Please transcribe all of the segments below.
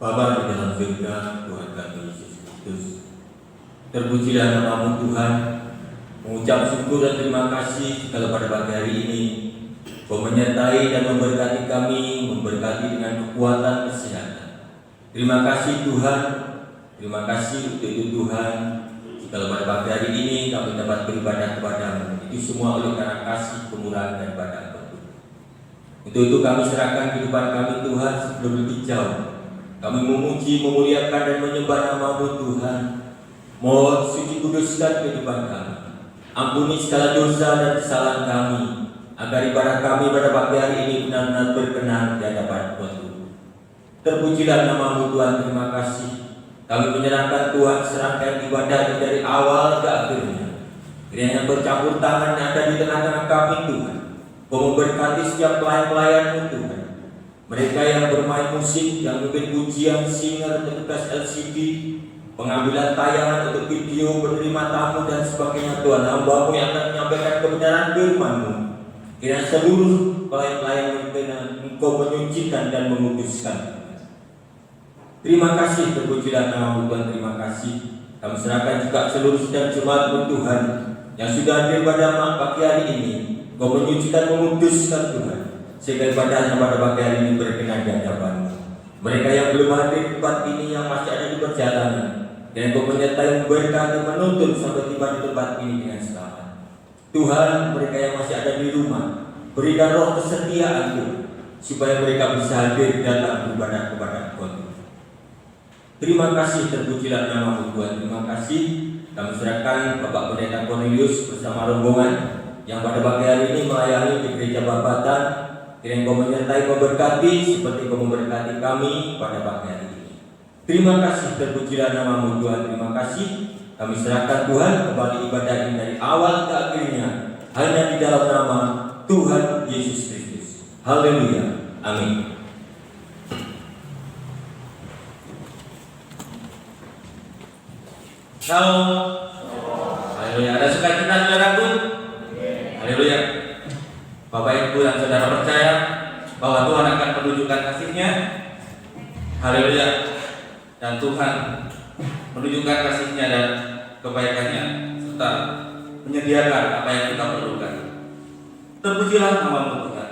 Bapa di dalam surga, Tuhan kami Yesus Kristus, terpujilah nama-Mu Tuhan. Mengucap syukur dan terima kasih segala pada pagi hari ini Kau menyertai dan memberkati kami, memberkati dengan kekuatan kesehatan. Terima kasih Tuhan, terima kasih untuk itu Tuhan. Segala pada pagi hari ini kami dapat beribadah kepada-Mu. Itu semua oleh karena kasih, kemurahan dan pada Tuhan. Untuk itu kami serahkan kehidupan kami Tuhan sebelum lebih jauh. Kami memuji, memuliakan dan menyembah nama-Mu Tuhan. Mohon suci kuduskan kehidupan kami. Ampuni segala dosa dan kesalahan kami, agar ibadah kami pada pagi hari ini benar-benar berkenan di hadapan Tuhan. Terpujilah nama-Mu Tuhan, terima kasih. Kami menyerahkan Tuhan serangkaian ibadah ini dari awal ke akhirnya. Kiranya bercampur tangan yang ada di tengah-tengah kami Tuhan. Kau memberkati setiap pelayan-pelayan-Mu Tuhan. Mereka yang bermain musik, yang mungkin pujian, singer, petugas LCD, pengambilan tayangan untuk video, penerima tamu dan sebagainya Tuhan. Hamba-Mu yang akan menyampaikan kebenaran firman-Mu. Kiranya seluruh pelayan-pelayan Engkau menyucikan dan menguduskan. Terima kasih, terpujilah nama-Mu Tuhan, terima kasih. Kami serahkan juga seluruh sidang jemaat-Mu Tuhan yang sudah hadir pada pagi hari ini. Kau menyucikan, menguduskan Tuhan, sehingga ibadahnya pada pagi hari ini berkenan di hadapan-Mu. Mereka yang belum hadir di tempat ini, yang masih ada di perjalanan, dan Kau menyertai, memberkati, menuntun sampai tiba di tempat ini dengan selamat. Tuhan, mereka yang masih ada di rumah, berikan roh kesetiaan-Mu, supaya mereka bisa hadir datang beribadah kepada Tuhan. Terima kasih, terpujilah nama-Mu Tuhan, terima kasih. Kami serahkan Bapak Pendeta Cornelius bersama rombongan yang pada pagi hari ini melayani di Gereja Bapatan. Kiranya Kau menyertai, memberkati seperti Kau memberkati kami pada pagi hari ini. Terima kasih, terpujilah nama-Mu Tuhan, terima kasih. Kami serahkan Tuhan kembali ibadah ini dari awal ke akhirnya hanya di dalam nama Tuhan Yesus Kristus. Haleluya, amin. Shalom. Haleluya. Ada sukacita saudaraku? Haleluya. Bapak Ibu dan saudara percaya bahwa Tuhan akan menunjukkan kasih-Nya. Haleluya. Dan Tuhan menunjukkan kasih-Nya dan kebaikan-Nya serta menyediakan apa yang kita perlukan. Terpujilah nama-Mu Tuhan.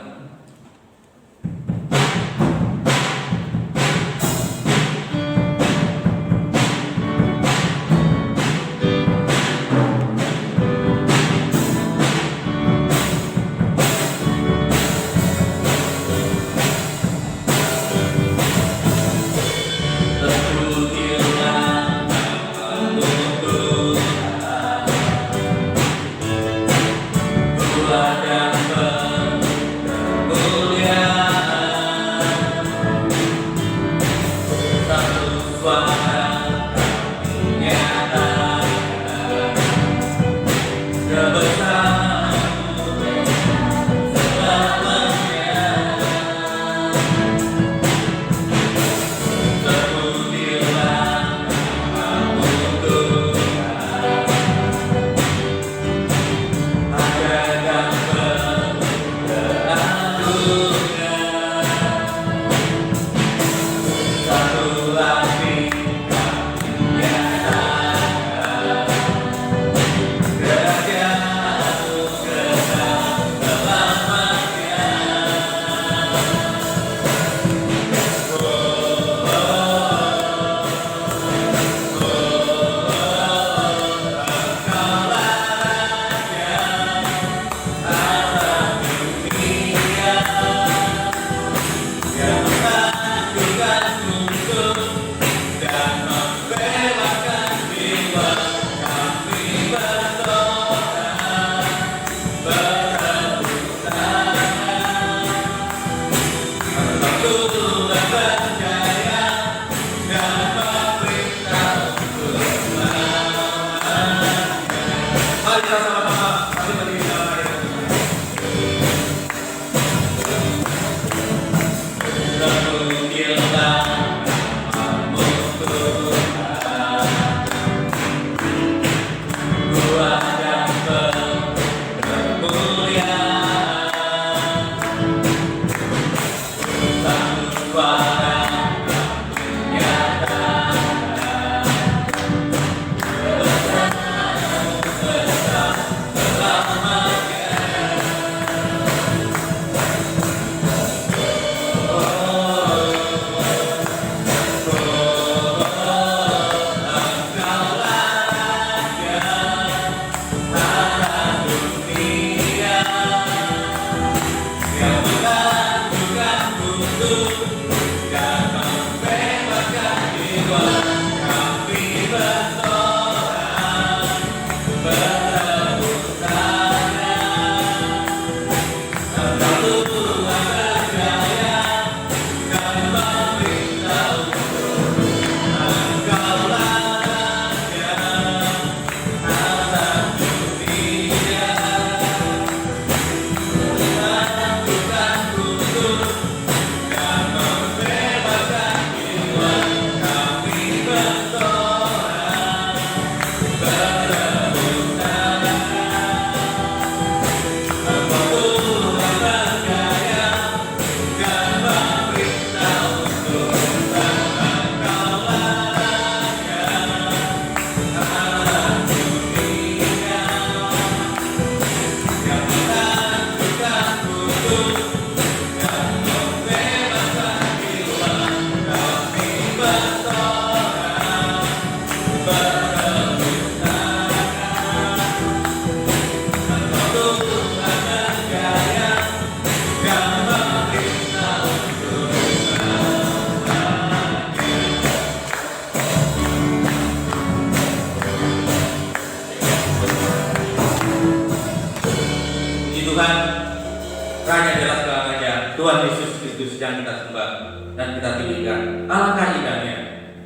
Tuhan Yesus Kristus yang kita sembah dan kita tinggikan. Alangkah indahnya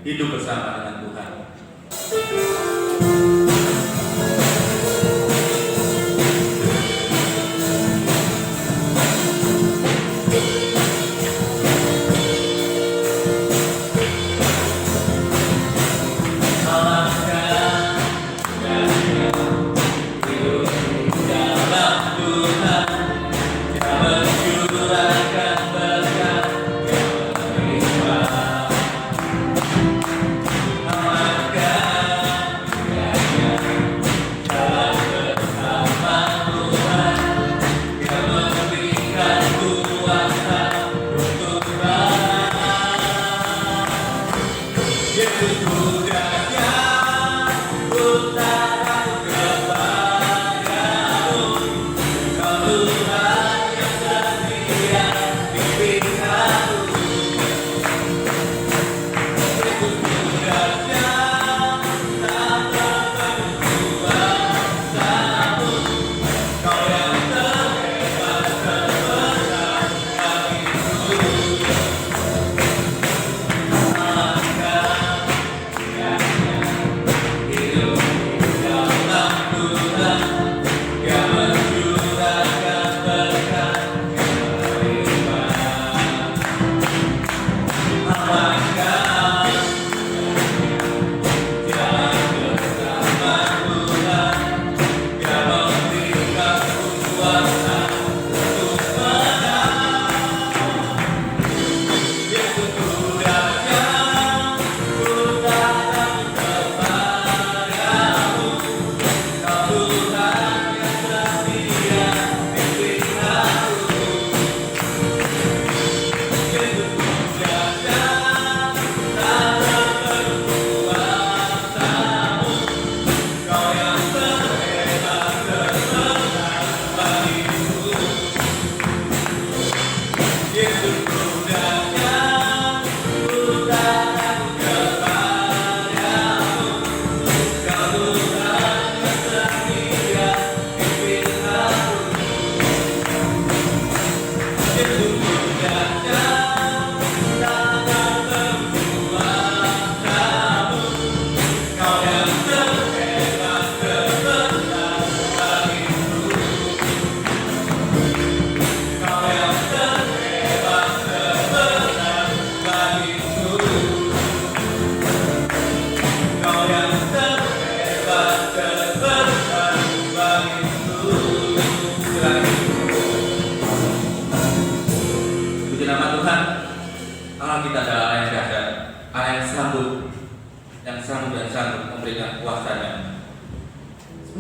hidup bersama dengan Tuhan.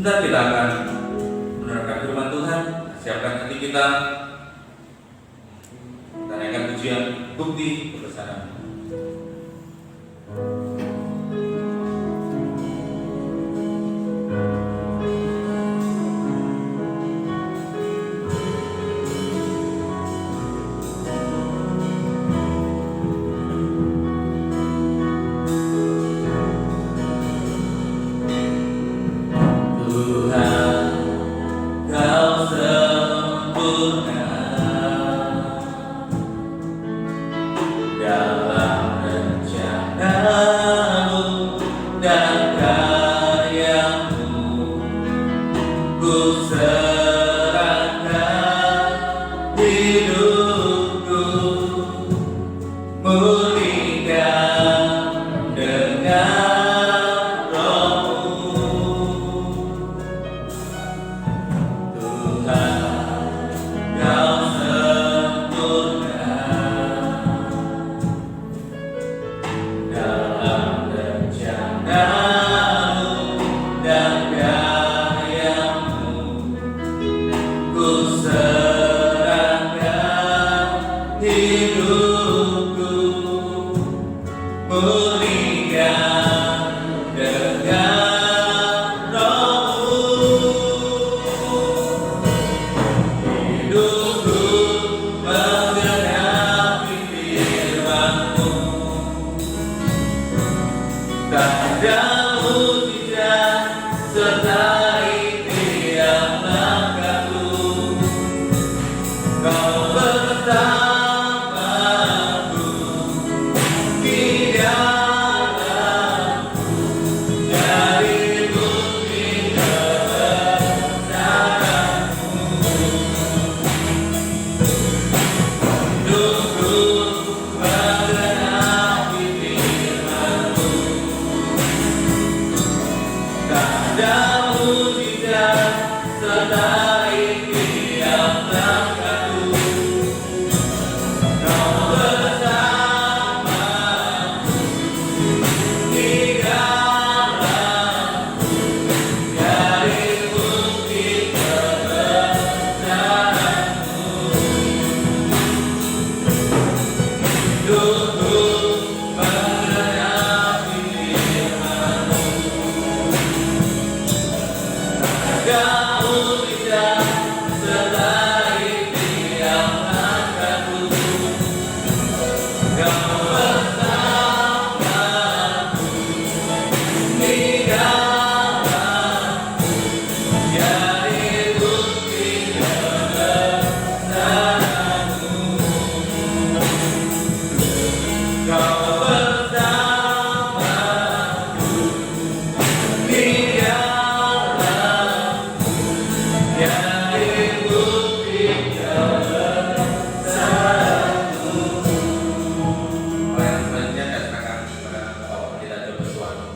Sebentar kita akan menerangkan firman Tuhan. Siapkan hati kita. Kita naikkan pujian bukti kebesaran.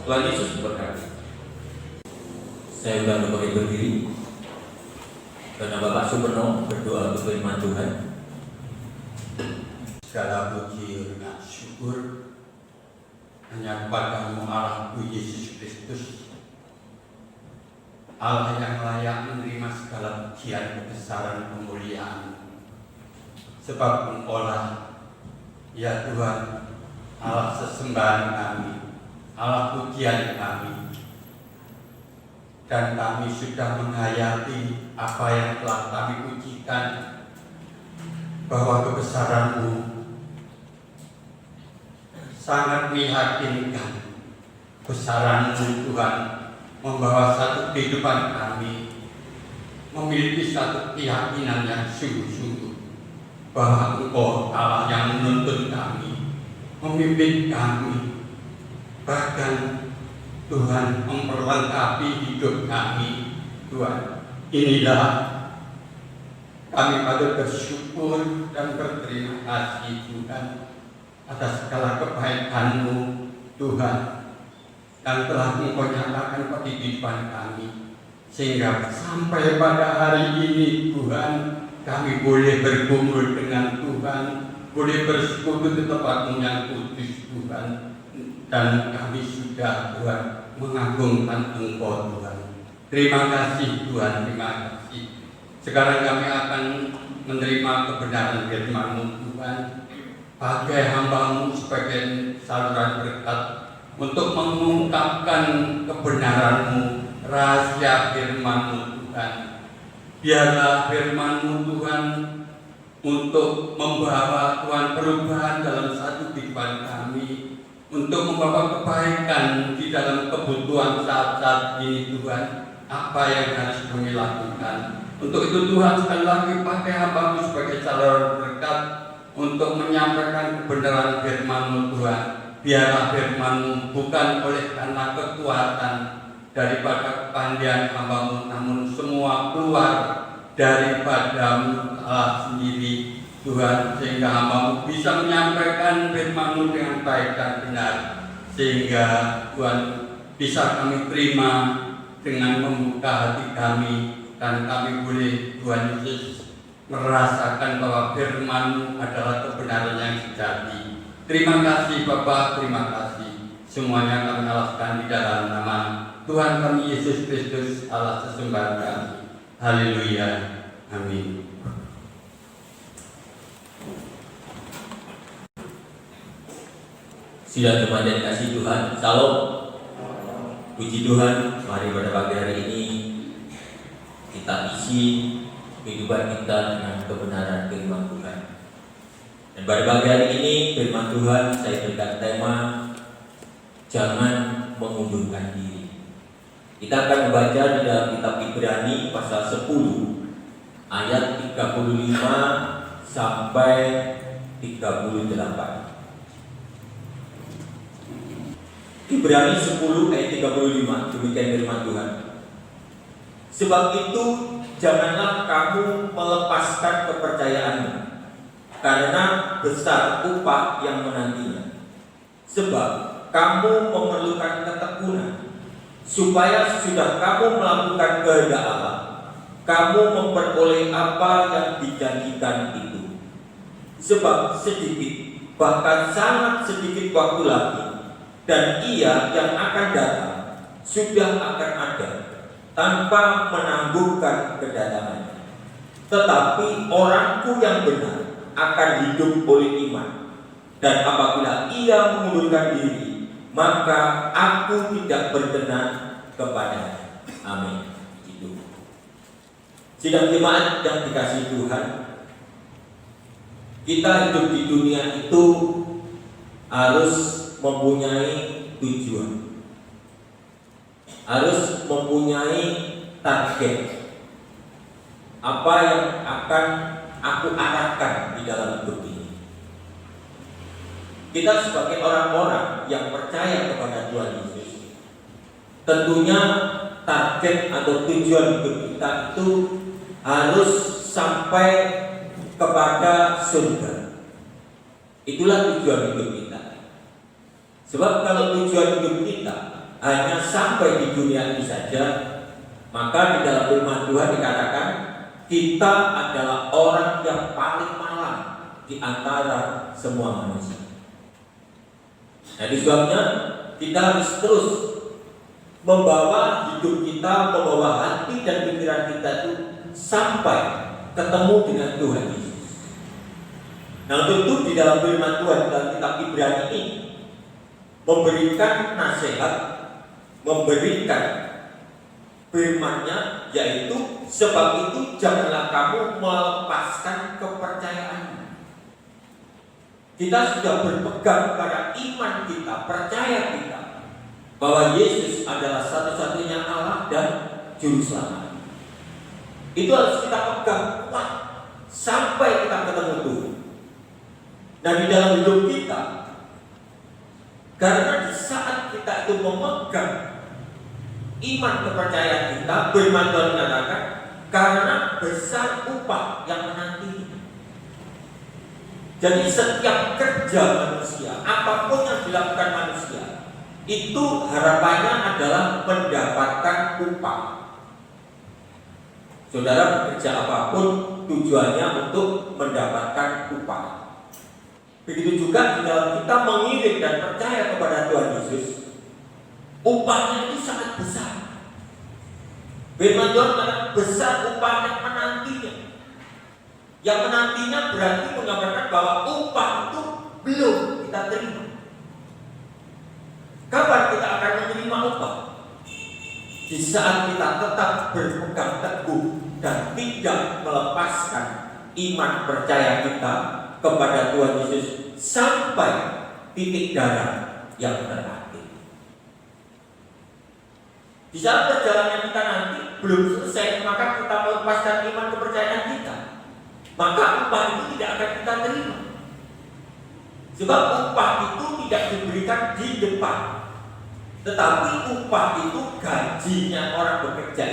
Tuhan Yesus berkata, saya undang Bapak Ibu berdiri karena Bapak Suberno berdoa untuk firman Tuhan. Segala puji dan syukur hanya kepada-Mu Allah Yesus Kristus, Allah yang layak menerima segala pujian, kebesaran, kemuliaan. Sebab Engkau-lah, ya Tuhan, Allah sesembahan kami, Allah pujian kami, dan kami sudah menghayati apa yang telah kami pujikan, bahwa kebesaran-Mu sangat meyakinkan. Kebesaran-Mu Tuhan membawa satu kehidupan kami memiliki satu keyakinan yang sungguh-sungguh bahwa Engkau Allah yang menuntun kami, memimpin kami, bahkan Tuhan memperlengkapi hidup kami. Tuhan, inilah kami patut bersyukur dan berterima kasih Tuhan atas segala kebaikan-Mu Tuhan yang telah Engkau nyatakan pada kehidupan kami, sehingga sampai pada hari ini Tuhan kami boleh berkumpul dengan Tuhan, boleh bersekutu di tempat-Mu yang kudus Tuhan, dan kami sudah Tuhan mengagungkan Engkau Tuhan. Terima kasih Tuhan, terima kasih. Sekarang kami akan menerima kebenaran firman-Mu Tuhan, pakai hamba-Mu sebagai saluran berkat untuk mengungkapkan kebenaran-Mu, rahasia firman-Mu Tuhan. Biarlah firman-Mu Tuhan untuk membawa Tuhan perubahan dalam satu kehidupan kami, untuk membawa kebaikan di dalam kebutuhan saat-saat ini Tuhan. Apa yang harus kami lakukan? Untuk itu Tuhan, sekali lagi pakai hamba-Mu sebagai saluran berkat untuk menyampaikan kebenaran firman-Mu Tuhan. Biarlah firman-Mu bukan oleh karena kekuatan daripada kepandaian hamba-Mu, namun semua keluar daripada-Mu Allah sendiri Tuhan, sehingga hamba-Mu bisa menyampaikan firman-Mu dengan baik dan benar, sehingga Tuhan bisa kami terima dengan membuka hati kami, dan kami boleh Tuhan Yesus merasakan bahwa firman-Mu adalah kebenaran yang sejati. Terima kasih Bapa, terima kasih. Semuanya kami alaskan di dalam nama Tuhan kami Yesus Kristus, Allah sesembahan kami. Haleluya, amin. Sidang jemaat yang dikasihi Tuhan, Salam. Puji Tuhan, mari pada pagi hari ini kita isi kehidupan kita dengan kebenaran firman Tuhan. Dan pada pagi hari ini firman Tuhan saya berikan tema jangan mengundurkan diri. Kita akan membaca di dalam kitab Ibrani pasal 10 ayat 35 sampai 38. Ibrani 10 ayat 35, demikian firman Tuhan. Sebab itu janganlah kamu melepaskan kepercayaanmu, karena besar upah yang menantinya. Sebab kamu memerlukan ketekunan, supaya sesudah kamu melakukan kehendak Allah, kamu memperoleh apa yang dijanjikan itu. Sebab sedikit, bahkan sangat sedikit waktu lagi, dan Ia yang akan datang sudah akan ada tanpa menangguhkan kedatangannya. Tetapi orangku yang benar akan hidup oleh iman, dan apabila ia mengundurkan diri, maka aku tidak berkenan kepadanya. Amin. Itu. Sidang jemaat yang dikasihi Tuhan, kita hidup di dunia itu harus mempunyai tujuan, harus mempunyai target. Apa yang akan aku arahkan di dalam hidup ini? Kita sebagai orang-orang yang percaya kepada Tuhan Yesus, tentunya target atau tujuan hidup kita itu harus sampai kepada surga. Itulah tujuan hidup kita. Sebab kalau tujuan hidup kita hanya sampai di dunia ini saja, maka di dalam firman Tuhan dikatakan kita adalah orang yang paling malang di antara semua manusia. Nah, sebabnya kita harus terus membawa hidup kita, membawa hati dan pikiran kita itu sampai ketemu dengan Tuhan Yesus. Nah, tentu di dalam firman Tuhan dalam kitab Ibrani ini memberikan nasihat, memberikan firman-Nya, yaitu sebab itu janganlah kamu melepaskan kepercayaanmu. Kita sudah berpegang pada iman kita, percaya kita bahwa Yesus adalah satu-satunya Allah dan Juru Selamat. Itu harus kita pegang kuat sampai kita ketemu Tuhan. Nah, di dalam hidup kita, karena di saat kita itu memegang iman kepercayaan kita, firman Tuhan mengatakan karena besar upah yang menanti. Jadi setiap kerja manusia, apapun yang dilakukan manusia, itu harapannya adalah mendapatkan upah. Saudara bekerja apapun tujuannya untuk mendapatkan upah. Begitu juga di dalam kita mengiring dan percaya kepada Tuhan Yesus, upahnya itu sangat besar. Firman Tuhan mengatakan besar upah yang menantinya. Yang menantinya berarti menggambarkan bahwa upah itu belum kita terima. Kapan kita akan menerima upah? Di saat kita tetap berpegang teguh dan tidak melepaskan iman percaya kita kepada Tuhan Yesus sampai titik darah yang terakhir. Di saat perjalanan kita nanti belum selesai, maka kita melepaskan iman kepercayaan kita, maka upah itu tidak akan kita terima. Sebab upah itu tidak diberikan di depan, tetapi upah itu gajinya orang bekerja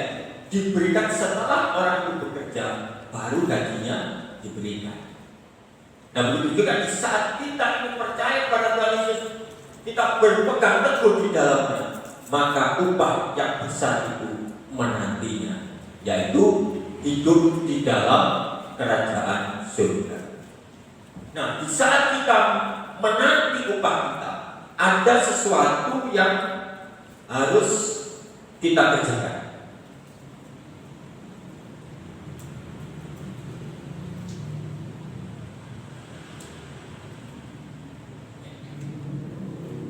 diberikan setelah orang itu bekerja, baru gajinya diberikan. Nah begitu juga di saat kita ingin percaya pada Tuhan Yesus, kita berpegang teguh di dalamnya, maka upah yang besar itu menantinya, yaitu hidup di dalam kerajaan surga. Nah di saat kita menanti upah kita, ada sesuatu yang harus kita kerjakan.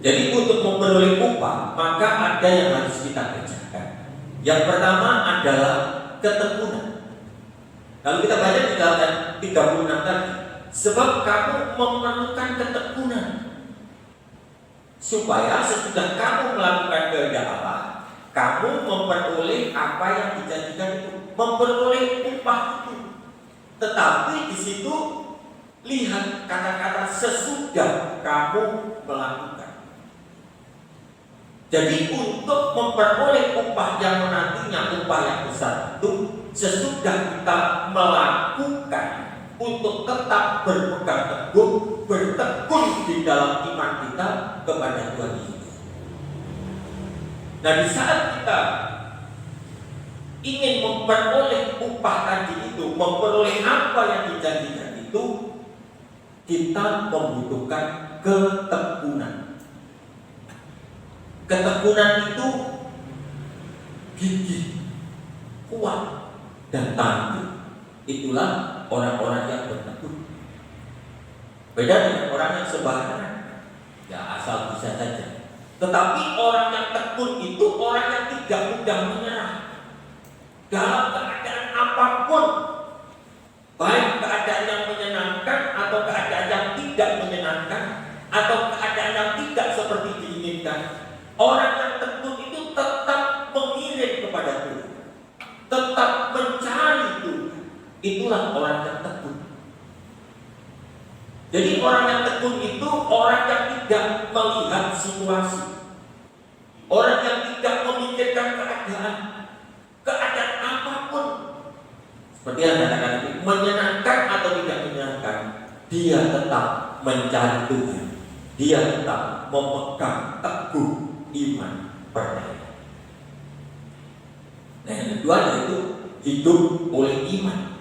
Jadi untuk memperoleh upah, maka ada yang harus kita kerjakan. Yang pertama adalah ketekunan. Kalau kita baca di dalam 36 tadi, sebab kamu memerlukan ketekunan, supaya sesudah kamu melakukan kehendak Allah, kamu memperoleh apa yang dijanjikan itu, memperoleh upah itu. Tetapi di situ lihat kata-kata sesudah kamu melakukan. Jadi untuk memperoleh upah yang menantinya, upah yang besar itu, sesudah kita melakukan untuk tetap berpegang teguh, bertekun di dalam iman kita kepada Tuhan Yesus. Nah di saat kita ingin memperoleh upah tadi itu, memperoleh apa yang dijanjikan itu, kita membutuhkan ketekunan. Ketekunan itu gigih, kuat, dan tangguh. Itulah orang-orang yang bertekun. Beda dengan orang yang sembarangan, ya asal bisa saja. Tetapi orang yang tekun itu orang yang tidak mudah menyerah dalam keadaan apapun, baik keadaan yang menyenangkan atau keadaan yang tidak menyenangkan, atau keadaan yang tidak seperti diinginkan. Orang yang tekun itu tetap mengiring kepada Tuhan, tetap mencari Tuhan. Itulah orang yang tekun. Jadi orang yang tekun itu orang yang tidak melihat situasi, orang yang tidak memikirkan keadaan apapun. Seperti yang katakan itu, menyenangkan atau tidak menyenangkan, dia tetap mencari Tuhan. Dia tetap memegang teguh iman percaya. Nah yang kedua yaitu hidup oleh iman.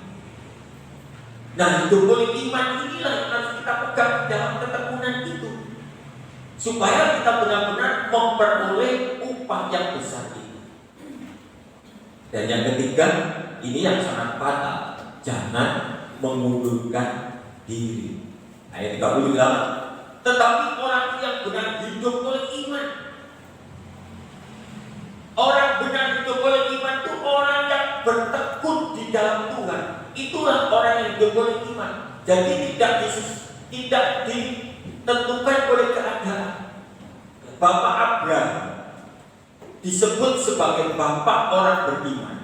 Nah hidup oleh iman inilah yang harus kita pegang dalam ketekunan itu, supaya kita benar-benar memperoleh upah yang besar itu. Dan yang ketiga, ini yang sangat fatal, jangan mengundurkan diri. Ayat 38. Tetapi orang yang benar hidup oleh iman. Orang benar hidup oleh iman itu orang yang bertekun di dalam Tuhan. Itulah orang yang hidup oleh iman. Jadi tidak ditentukan oleh keadaan. Bapak Abraham disebut sebagai bapak orang beriman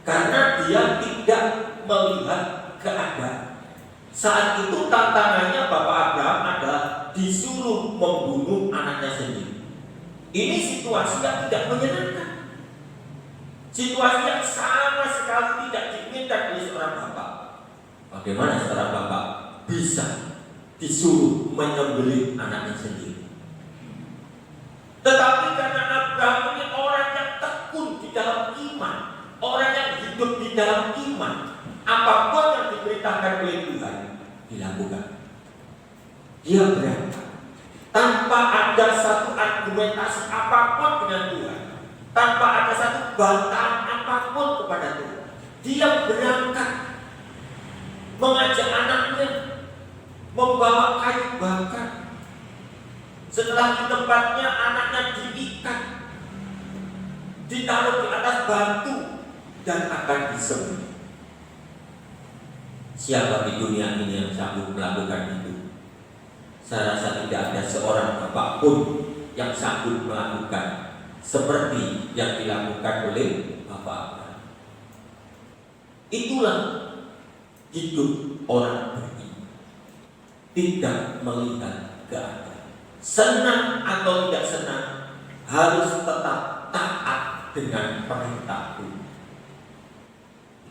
karena dia tidak melihat keadaan. Saat itu tantangannya Bapak Abraham adalah disuruh membunuh anaknya sendiri. Ini situasi yang tidak menyenangkan, situasi yang sama sekali tidak diinginkan oleh seorang bapak. Bagaimana seorang bapak bisa disuruh menyembelih anaknya sendiri? Tetapi karena Abraham ini orang yang tekun di dalam iman, orang yang hidup di dalam iman, apapun yang diperintahkan oleh Tuhan dilakukan. Dia berangkat tanpa ada satu argumentasi apapun dengan Tuhan, tanpa ada satu bantahan apapun kepada Tuhan. Dia berangkat mengajak anaknya, membawa kayu bakar. Setelah di tempatnya anaknya diikat, ditaruh di atas batu dan akan disembelih. Siapa di dunia ini yang sanggup melakukan itu? Saya rasa tidak ada seorang apapun yang sanggup melakukan seperti yang dilakukan oleh Bapak Abraham. Itulah hidup orang beriman. Tidak melihat keadaan, senang atau tidak senang, harus tetap taat dengan perintah Tuhan.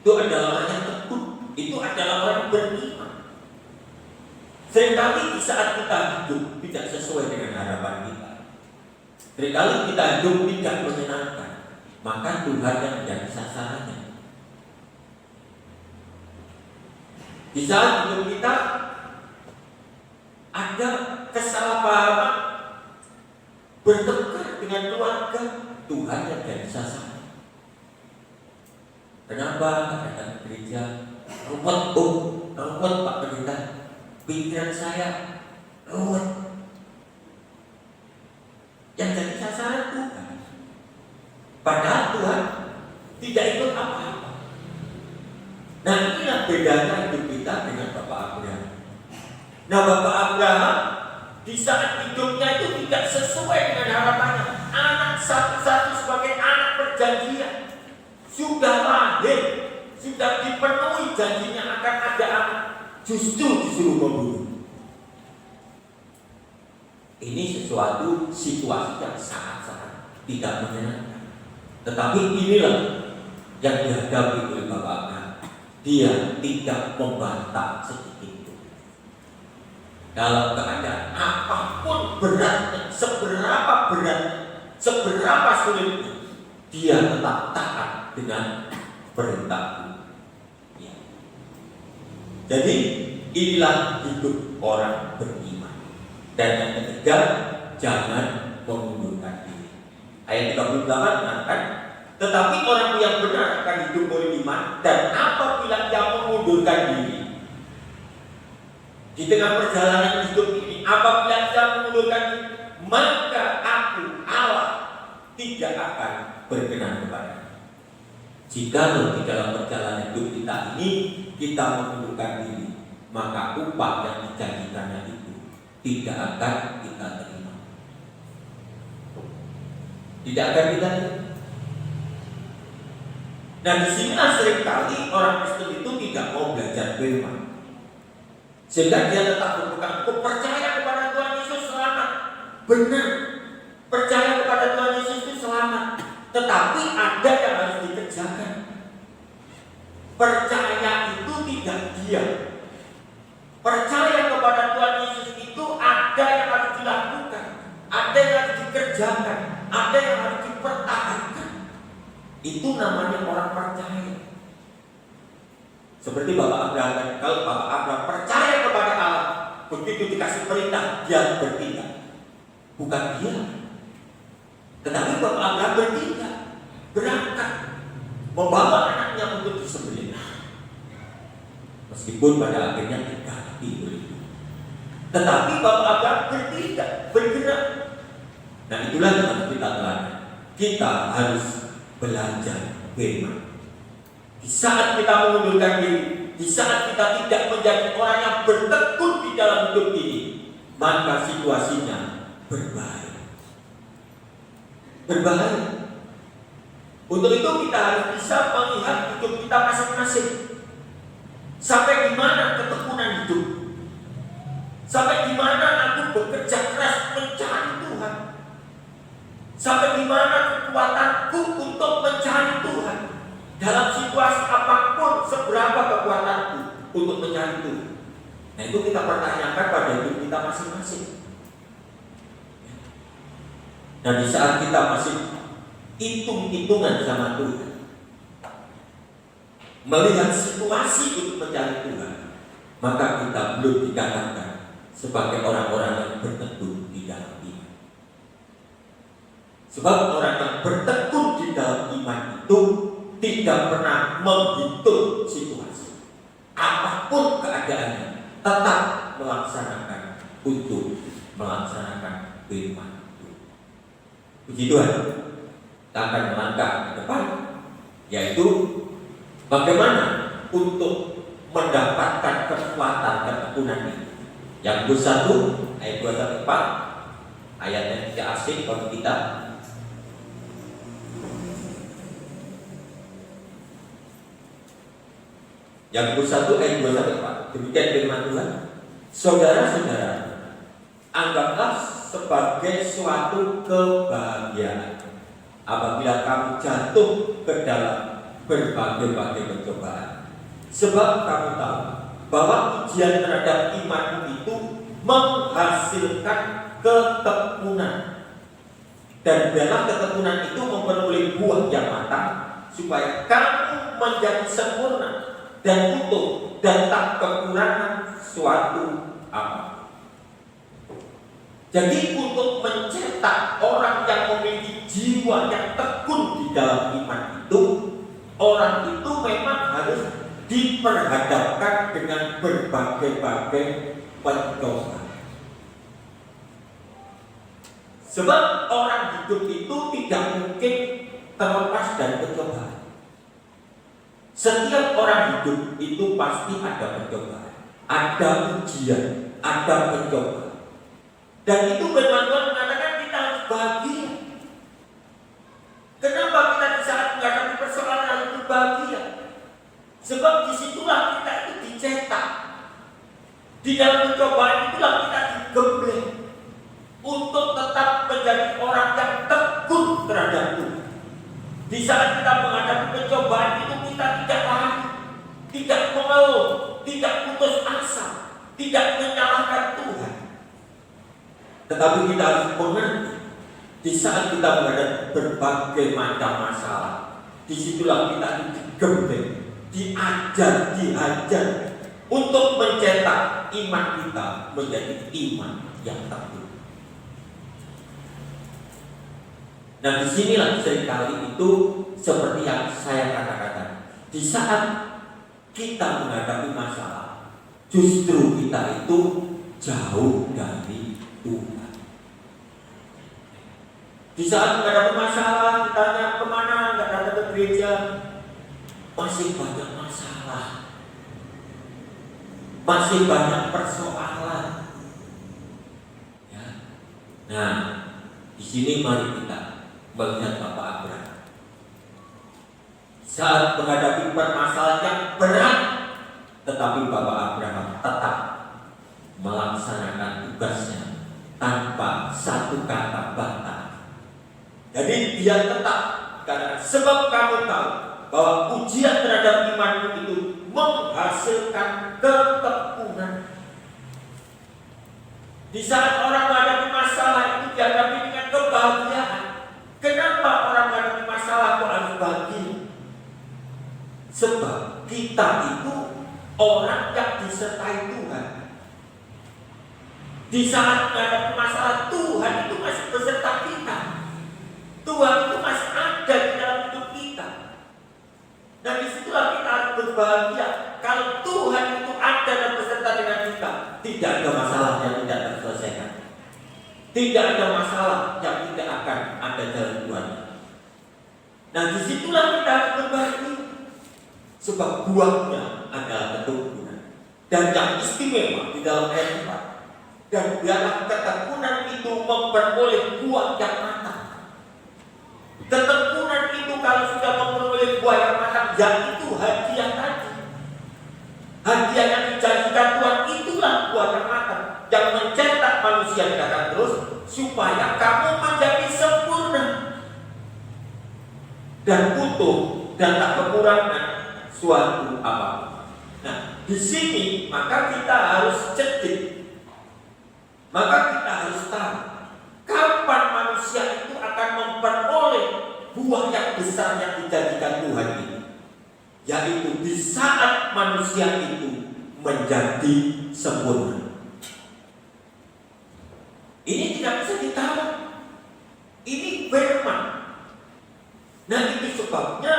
Itu adalah orang yang tekun. Itu adalah orang beriman. Seringkali di saat kita hidup tidak sesuai dengan harapan kita, seringkali kita hidup tidak menyenangkan, maka Tuhan yang menjadi sasarannya. Di saat hidup kita ada kesalahpahaman, bertengkar dengan keluarga, Tuhan yang jadi sasaran. Kenapa datang ke gereja? Ruwet Pak Pendeta. Pikiran saya ruwet. Yang jadi sasaran Tuhan. Padahal Tuhan tidak ikut apa-apa. Nah, inilah bedanya hidup kita dengan Bapak Abraham. Nah, Bapak Abraham di saat hidupnya itu tidak sesuai dengan harapannya. Anak satu-satu sebagai anak perjanjian sudah lahir, sudah dipenuhi janjinya akan ada anak, justru disuruh membunuh. Ini sesuatu situasi yang sangat-sangat tidak menyenangkan. Tetapi inilah yang dihadapi oleh Bapak Abraham. Dia tidak membantah sedikit pun. Dalam keadaan apapun beratnya, seberapa beratnya, seberapa sulitnya, dia tetap taat dengan perintah Tuhan. Ya. Jadi inilah hidup orang beriman. Dan yang ketiga, jangan mengundurkan diri. Ayat 38 mengatakan, tetapi orang yang benar akan hidup oleh iman, dan apabila ia mengundurkan diri di tengah perjalanan hidup ini, apabila ia mengundurkan diri, maka aku Allah tidak akan berkenan kepada. Jika di dalam perjalanan hidup kita ini kita mengundurkan diri, maka upah yang dijanjikannya itu tidak akan kita terima. Tidak akan kita terima. Dan di sini seringkali orang Kristen itu tidak mau belajar firman, sehingga dia tetap berpegang teguh percaya kepada Tuhan Yesus selamat. Benar, percaya kepada Tuhan Yesus itu selamat. Tetapi ada yang harus dikerjakan. Percaya itu tidak diam. Percaya kepada Tuhan Yesus itu ada yang harus dilakukan, ada yang harus dikerjakan, ada yang harus dipertahankan. Itu namanya orang percaya. Seperti Bapak Abraham, kalau Bapak Abraham percaya kepada Allah, begitu dikasih perintah dia bertindak. Bukan dia, tetapi Bapak Abraham bertindak, berangkat, membawa anaknya untuk disembelih. Meskipun pada akhirnya diganti oleh Tuhan, tetapi Bapak Abraham bertindak, bergerak. Nah, itulah yang harus kita teladani. Kita harus belajar firman. Di saat kita mengundurkan diri, di saat kita tidak menjadi orang yang bertekun di dalam hidup ini, maka situasinya berbahaya. Berbahaya. Untuk itu kita harus bisa melihat hidup kita masing-masing. Sampai di mana ketekunan hidup? Sampai di mana aku bekerja keras mencari Tuhan? Sampai di mana kekuatanku untuk mencari Tuhan? Dalam situasi apapun, seberapa kekuatanku untuk mencari Tuhan? Nah, itu kita pertanyakan pada hidup kita masing-masing. Dan di saat kita masih hitung-hitungan sama Tuhan, melihat situasi untuk mencari Tuhan, maka kita belum dikatakan sebagai orang-orang yang bertekun di dalam iman. Sebab orang yang bertekun di dalam iman itu tidak pernah menghitung situasi. Apapun keadaannya, tetap melaksanakan untuk melaksanakan firman Tuhan. Puji Tuhan. Kita akan melangkah ke depan, yaitu bagaimana untuk mendapatkan kekuatan ketekunan ini. Yang ke-1 ayat 2-4, ayatnya tidak asing bagi kita. Yang ke-1 ayat 2-4, demikian firman Tuhan. Saudara-saudara, anggaplah sebagai suatu kebahagiaan apabila kamu jatuh ke dalam berbagai-bagai pencobaan, sebab kamu tahu bahwa ujian terhadap imanmu itu menghasilkan ketekunan, dan biarlah ketekunan itu memperoleh buah yang matang, supaya kamu menjadi sempurna dan utuh dan tak kekurangan suatu apa. Jadi untuk mencetak orang yang memiliki jiwa yang tekun di dalam iman itu, orang itu memang harus diperhadapkan dengan berbagai-bagai pencobaan. Sebab orang hidup itu tidak mungkin terlepas dari pencobaan. Setiap orang hidup itu pasti ada pencobaan, ada ujian, ada pencobaan. Dan itu firman Tuhan mengatakan kita harus bahagia. Kenapa kita di saat menghadapi persoalan harus berbahagia? Sebab disitulah kita itu dicetak. Di dalam pencobaan itulah kita digembleng untuk tetap menjadi orang yang tekun terhadap Tuhan. Di saat kita menghadapi pencobaan itu kita tidak lari, tidak mengeluh, tidak putus asa, tidak menyalahkan Tuhan. Tetapi kita harus mengerti, di saat kita menghadapi berbagai macam masalah, disitulah kita digembleng, dihajar untuk mencetak iman kita menjadi iman yang teguh. Nah, disinilah seringkali itu seperti yang saya katakan, di saat kita menghadapi masalah, justru kita itu jauh dari Tuhan. Di saat menghadapi masalah, ditanya kemana, nggak datang ke gereja, masih banyak masalah, masih banyak persoalan. Ya. Nah, di sini mari kita melihat Bapak Abraham. Saat menghadapi permasalahan yang berat, tetapi Bapak Abraham tetap melaksanakan tugasnya tanpa satu kata bantah. Jadi dia tetap, karena sebab kamu tahu bahwa ujian terhadap imanmu itu menghasilkan ketekunan. Di saat orang menghadapi masalah itu dihadapi dengan kebahagiaan. Kenapa orang menghadapi masalah kok harus bahagia? Sebab kita itu orang yang disertai Tuhan. Di saat menghadapi masalah, Tuhan itu masih beserta kita. Tuhan itu masih ada di dalam hidup kita. Dan disitulah kita harus berbahagia. Kalau Tuhan itu ada dan beserta dengan kita, tidak ada masalah yang tidak terselesaikan. Tidak ada masalah yang tidak akan ada jalan keluarnya. Nah, disitulah kita harus berbahagia. Sebab buahnya adalah ketekunan. Dan yang istimewa di dalam ayat 4, dan biarlah ketekunan itu memperoleh buah yang matang. Ketekunan itu kalau sudah memperoleh buah yang matang, yaitu hadiah tadi. Hadiah yang dijanjikan Tuhan itulah buah yang matang, yang mencetak manusia datang terus supaya kamu menjadi sempurna dan utuh dan tak kekurangan suatu apa. Nah, di sini maka kita harus cerdik. Maka kita harus tahu kapan manusia itu akan memperoleh buah yang besar yang dijanjikan Tuhan ini, yaitu di saat manusia itu menjadi sempurna. Ini tidak bisa ditawar. Ini firman. Nah, itu sebabnya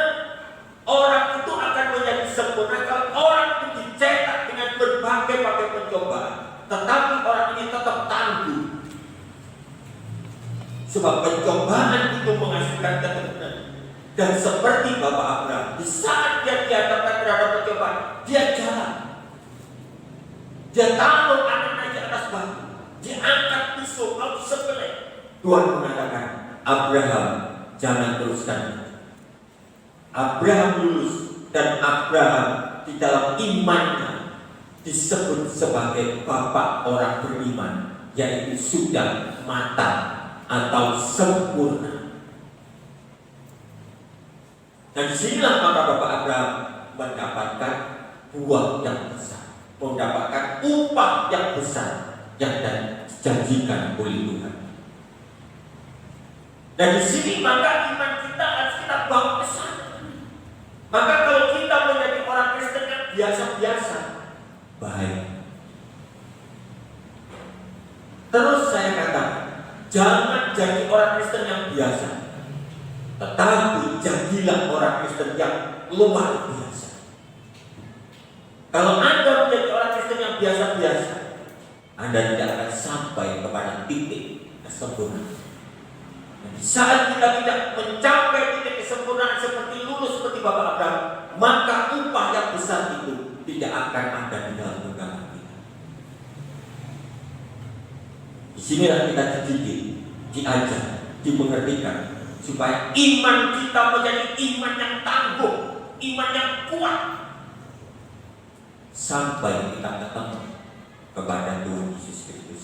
Orang itu akan menjadi sempurna kalau orang itu dicetak dengan berbagai pencobaan. Tetapi orang ini tetap tangguh. Sebab pencobaan itu menghasilkan keturunan. Dan seperti Bapak Abraham, di saat dia dihadapkan terhadap pencobaan, dia jalan. Dia taruh anaknya di atas batu. Dia angkat pisau, lalu sembelih. Tuhan mengatakan, Abraham, jangan teruskan. Abraham lulus, dan Abraham di dalam imannya disebut sebagai bapak orang beriman, yaitu sudah matang atau sempurna. Dan disinilah maka Bapak Abraham mendapatkan buah yang besar, mendapatkan upah yang besar yang dijanjikan oleh Tuhan. Dan di sini maka iman kita harus kita bawa ke sana. Maka kalau kita menjadi orang Kristen yang biasa-biasa, bahaya. Terus saya katakan, jangan jadi orang Kristen yang biasa, tetapi jadilah orang Kristen yang luar biasa. Kalau Anda menjadi orang Kristen yang biasa-biasa, Anda tidak akan sampai kepada titik kesempurnaan. Di saat kita tidak mencapai titik kesempurnaan seperti lulus seperti Bapak Abraham, maka upah yang besar itu tidak akan ada di dalam genggaman kita. Di sinilah kita dididik, diajar, dimengertikan supaya iman kita menjadi iman yang tangguh, iman yang kuat, sampai kita ketemu kepada Tuhan Yesus Kristus.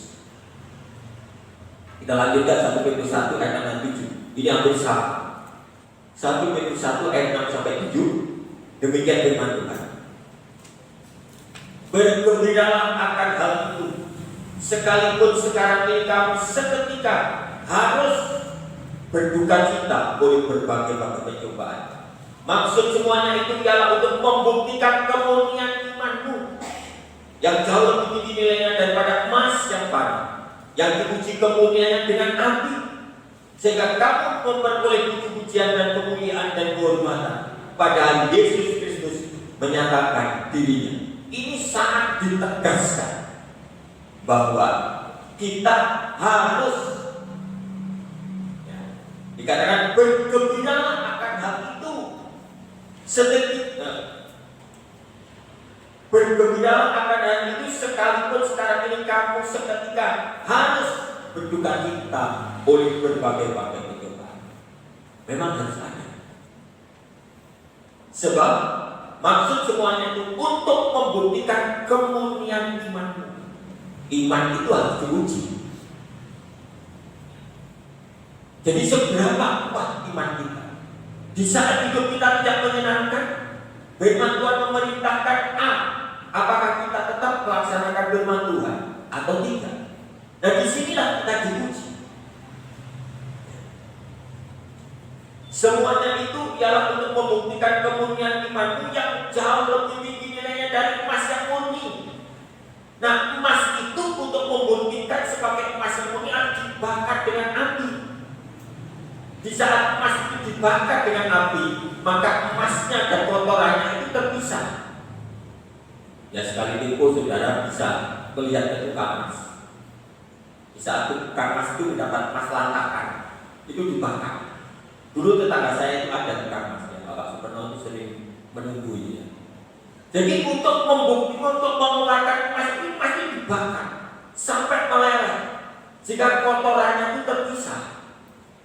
Kita lanjutkan 1 Petrus 1 ayat 6-7. Ini hampir sama. 1 Petrus 1 ayat 6-7. Demikian firman Tuhan. Bergembiralah akan hal itu, sekalipun sekarang ini kamu seketika harus berduka cita oleh berbagai pencobaan. Maksud semuanya itu ialah untuk membuktikan kemurnian imanmu yang jauh lebih tinggi nilainya daripada emas yang panas, yang diuji kemurniannya dengan api, sehingga kamu memperoleh puji-pujian dan kemuliaan dan kehormatan padahal Yesus Kristus menyatakan dirinya. Ini sangat ditegaskan bahwa kita harus dikatakan bergembira akan hal itu. Bergembira akan hal itu sekalipun sekarang ini kamu seketika harus berduka cita oleh berbagai pencobaan. Memang harus ada. Sebab maksud semuanya itu untuk membuktikan kemurnian imanmu. Iman itu harus diuji. Jadi seberapa kuat iman kita? Di saat hidup kita tidak menyenangkan, firman Tuhan memerintahkan A, apakah kita tetap melaksanakan firman Tuhan atau tidak? Dan disinilah kita diuji. Semuanya itu ialah untuk membuktikan kemurnian imanmu yang jauh lebih tinggi nilainya dari emas yang murni. Nah, emas itu untuk membuktikan sebagai emas yang murni harus dibakar dengan api. Di saat emas itu dibakar dengan api, maka emasnya dan kotorannya itu terpisah. Ya, sekali tipu saudara bisa melihat ke tukang emas. Di saat tukang emas itu mendapat emas lantakan, itu dibakar. Dulu tetangga saya itu ada tukang emas, ya, Bapak Suparno itu sering menunggu ya. Jadi untuk mengeluarkan emas itu pasti dibakar sampai meleleh. Jika kotorannya itu terpisah,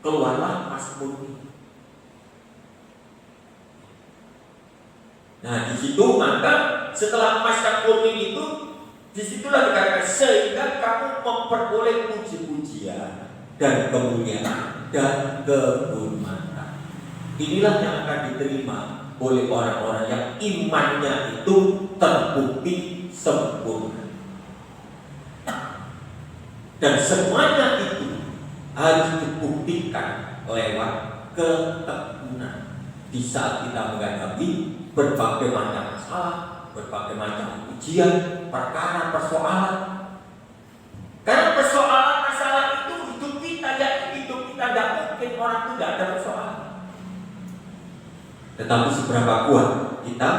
keluarlah emas murni. Nah, di situ maka setelah emas yang murni itu, disitulah dikatakan sehingga kamu memperoleh puji-pujian dan kemuliaan dan kehormatan. Inilah yang akan diterima oleh orang-orang yang imannya itu terbukti sempurna. Dan semuanya itu harus dibuktikan lewat ketekunan. Di saat kita menghadapi berbagai macam masalah, berbagai macam ujian, perkara, persoalan. Karena persoalan masalah itu hidup kita, ya hidup kita tidak mungkin orang itu tidak ada persoalan. tetapi seberapa kuat kita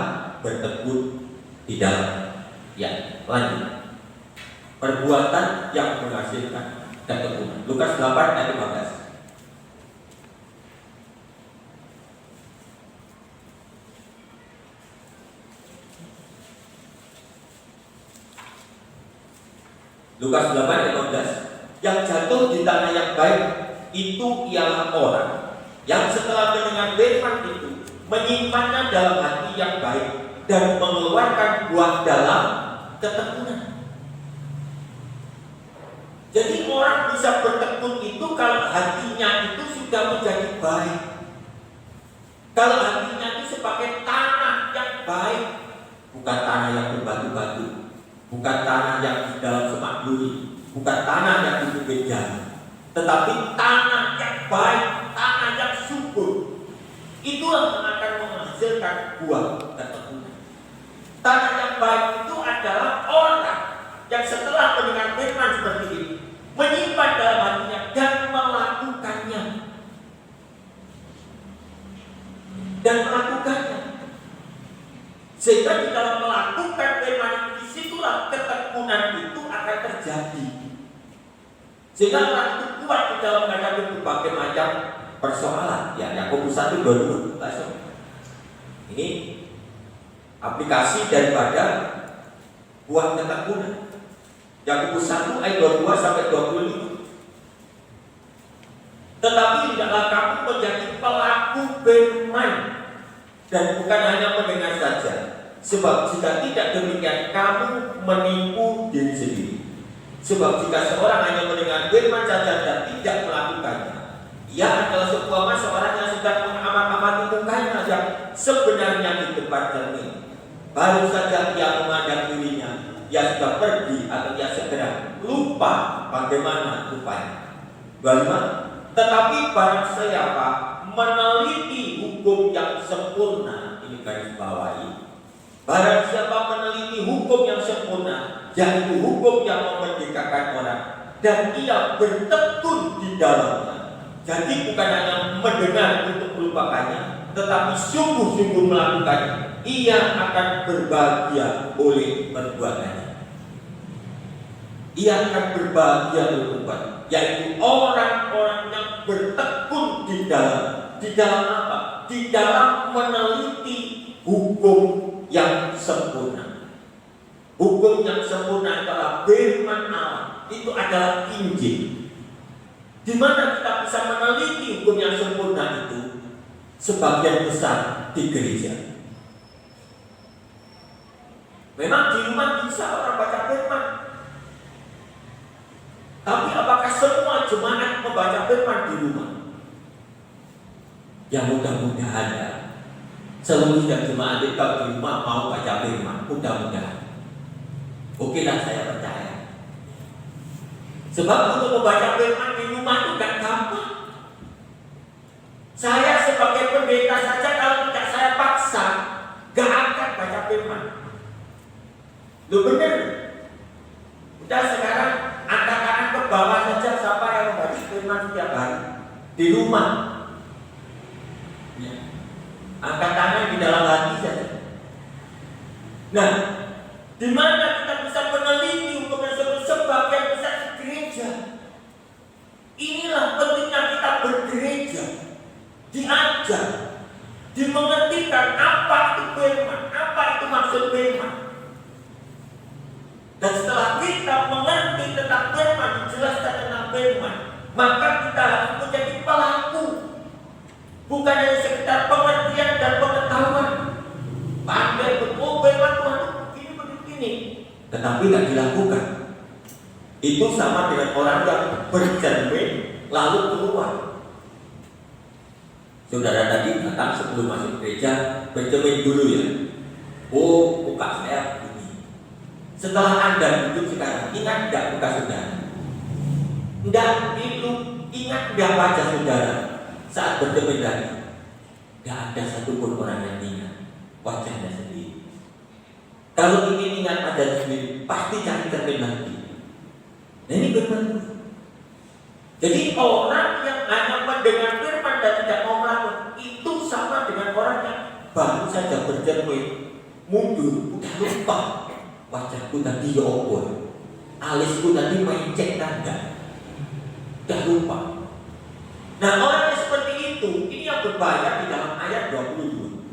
bertekun di dalam. Ya, lanjut. Perbuatan yang menghasilkan ketekunan. Lukas 8 ayat 15. Lukas 8 ayat 15. Yang jatuh di tanah yang baik itu ialah orang yang setelah mendengar firman itu menyimpannya dalam hati yang baik dan mengeluarkan buah dalam ketekunan. Jadi orang bisa bertekun itu kalau hatinya itu sudah menjadi baik. Kalau hatinya itu sebagai tanah yang baik, bukan tanah yang berbatu-batu, bukan tanah yang di dalam semak duri, bukan tanah yang di pinggir jalan, tetapi tanah yang baik, tanah yang subur. Itulah yang akan menghasilkan buah ketekunan. Tanah yang baik itu adalah orang yang setelah mendengar firman seperti ini menyimpan dalam hatinya dan melakukannya. Sehingga di dalam melakukan firman itu, disitulah ketekunan itu akan terjadi. Sehingga orang itu kuat di dalam menghadapi berbagai macam persoalan. Ya, Yakobus 1:22. Ini aplikasi daripada buah ketekunan. Yakobus 1 ayat 22 sampai 25. Tetapi hendaklah kamu menjadi pelaku firman dan bukan hanya mendengar saja. Sebab jika tidak demikian kamu menipu diri sendiri. Sebab jika seorang hanya mendengar firman saja dan tidak melakukannya, ia adalah seumpama seorang yang sedang mengamat-amati mukanya yang sebenarnya di depan cermin. Baru saja ia memandang dirinya, ia sudah pergi atau ia segera lupa bagaimana rupanya. Tetapi barang siapa meneliti hukum yang sempurna, ini garis bawahi. Barang siapa meneliti hukum yang sempurna, yaitu hukum yang memerdekakan orang, dan ia bertekun di dalamnya. Jadi bukan hanya mendengar untuk melupakannya, tetapi sungguh-sungguh melakukannya. Ia akan berbahagia oleh perbuatannya. Ia akan berbahagia oleh perbuatannya, yaitu orang-orang yang bertekun di dalam apa? Di dalam meneliti hukum yang sempurna. Hukum yang sempurna adalah firman Allah. Itu adalah Injil. Di mana kita bisa meneliti hukum yang sempurna itu? Sebagian besar di gereja. Memang di rumah bisa orang baca firman. Tapi apakah semua jemaat membaca firman di rumah? Ya mudah-mudahan ya. Seluruh jemaat itu di rumah mau baca firman, mudah-mudahan. Oke lah, saya percaya. Sebab untuk membaca firman di rumah itu gak gampang. Saya sebagai pendeta saja kalau tidak saya paksa, gak akan baca firman. Lu bener? Udah sekarang angkat tangan ke bawah saja siapa yang membaca firman setiap hari di rumah. Ya. Angkat tangan di dalam hati saja. Nah, di mana kita bisa meneliti hukum yang sebagian besar di gereja. Inilah pentingnya kita bergereja, diajar, dimengertikan apa itu firman, apa itu maksud firman. Dan setelah kita mengerti tentang firman, dijelaskan tentang firman, maka kita harus menjadi pelaku. Bukan hanya sekedar pengertian dan pengetahuan. Pandai betul firman Tuhan itu begini, tetapi tidak dilakukan. Itu sama dengan orang yang bercermin lalu keluar. Saudara tadi datang sebelum masuk gereja bercermin dulu ya. Oh, muka saya begini. Setelah Anda duduk sekarang, ingat tidak muka saudara? Tidak itu, ingat tidak wajah saudara saat bercermin tadi? Tidak ada satupun orang yang ingat wajahnya sendiri. Kalau ingin ingat wajah sendiri, pasti cari cermin lagi. Nah, ini benar. Jadi orang yang hanya mendengar firman dan tidak mau melakukan itu sama dengan orang yang mundur, udah lupa wajahku tadi ya opo, alisku tadi main cek tanda, udah lupa. Nah, orang yang seperti itu, ini yang berbahaya di dalam ayat 22,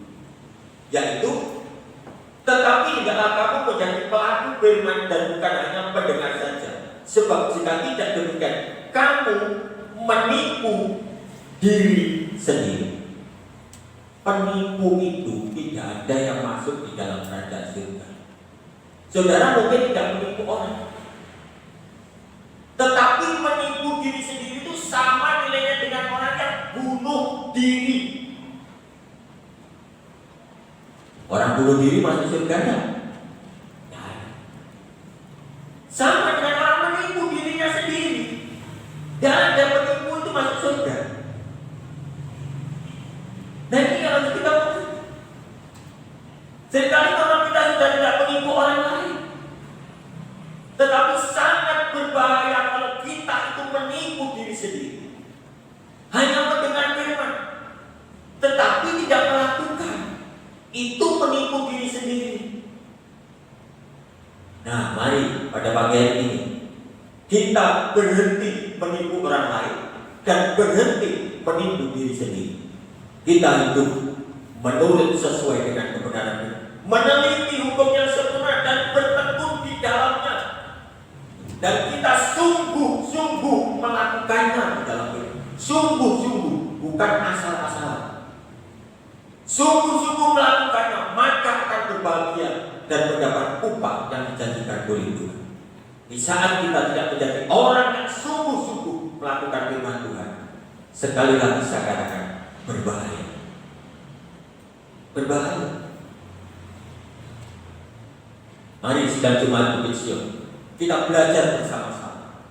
yaitu tetapi hendaklah kamu menjadi pelaku firman dan bukan hanya pendengar saja, sebab jika tidak demikian kamu menipu diri sendiri. Penipu itu tidak ada yang masuk di dalam kerajaan surga. Saudara mungkin tidak menipu orang, tetapi menipu diri sendiri itu sama nilainya dengan orang yang bunuh diri. Orang bunuh diri masuk surga ya? Sama dengan orang menipu dirinya sendiri. Dan ada penipu itu masuk surga. Nah, ini yang harus kita mengerti. Seringkali orang kita sudah tidak menipu orang lain, tetapi sangat berbahaya kalau kita itu menipu diri sendiri. Hanya mendengar firman, tetapi tidak melakukan. Itu menipu diri sendiri. Nah, mari pada pagi hari ini kita berhenti menipu orang lain dan berhenti menipu diri sendiri. Kita hidup menurut sesuai dengan kebenaran, meneliti hukum yang sempurna dan bertekun di dalamnya, dan kita sungguh-sungguh melakukannya di dalam hidup. Sungguh-sungguh, bukan asal-asalan. Sungguh-sungguh melakukannya, maka akan berbahagia dan mendapat upah yang dijanjikan oleh Tuhan. Di saat kita tidak menjadi orang yang sungguh-sungguh melakukan firman Tuhan, sekali lagi saya katakan, berbahaya. Berbahaya. Mari sidang Jumat Bukit Sion, kita belajar bersama-sama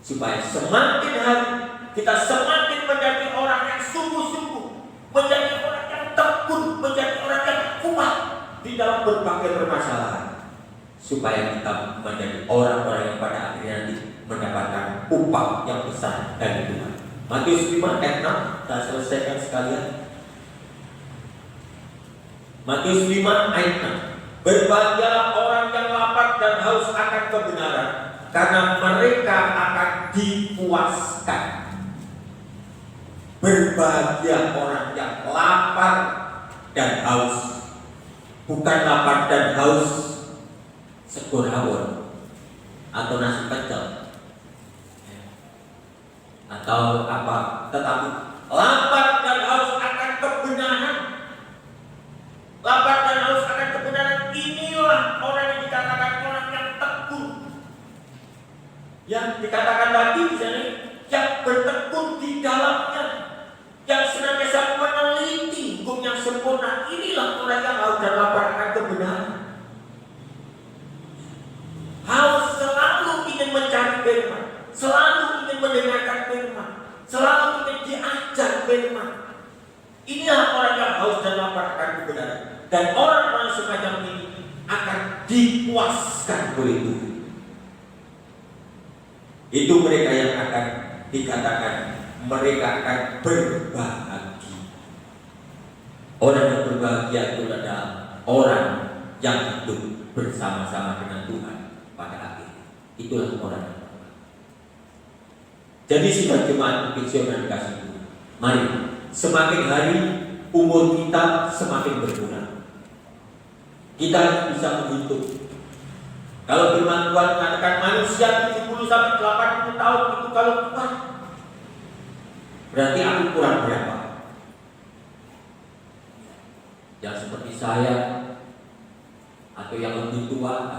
supaya semakin hari kita semakin menjadi orang yang sungguh-sungguh, menjadi orang yang tekun, menjadi orang yang kuat di dalam berbagai permasalahan, supaya kita menjadi orang-orang yang pada akhirnya nanti mendapatkan upah yang besar dari Tuhan. Matius 5 ayat 6, kita selesaikan sekalian. Matius 5 ayat 6. Berbahagialah orang yang lapar dan haus akan kebenaran, karena mereka akan dipuaskan. Berbahagia orang yang lapar dan haus, bukan lapar dan haus segur hawon atau nasi pecel atau apa, tetapi lapar dan haus akan kebenaran. Lapar dan haus akan kebenaran, inilah orang yang dikatakan orang yang tekun. Yang dikatakan lagi di sana, yang bertekun di dalamnya, yang senantiasa meneliti hukum yang sempurna. Inilah orang yang haus dan lapar akan kebenaran. Haus selalu ingin mencari firman, selalu ingin mendengarkan firman, selalu ingin diajar firman. Inilah orang yang haus dan lapar akan kebenaran. Dan orang-orang semacam ini akan dipuaskan oleh Tuhan. Itu mereka yang akan dikatakan mereka akan berbahagia. Orang yang berbahagia itu adalah orang yang hidup bersama-sama dengan Tuhan pada akhirnya. Itulah orang yang berbahagia. Jadi sidang Jemaat Bukit Sion yang dikasihi Tuhan, mari semakin hari umur kita semakin berkurang. Kita bisa menghitung. Kalau firman Tuhan mengatakan manusia 70 sampai 80 tahun itu kalau kuat, berarti aku kurang berapa? Yang seperti saya atau yang lebih tua,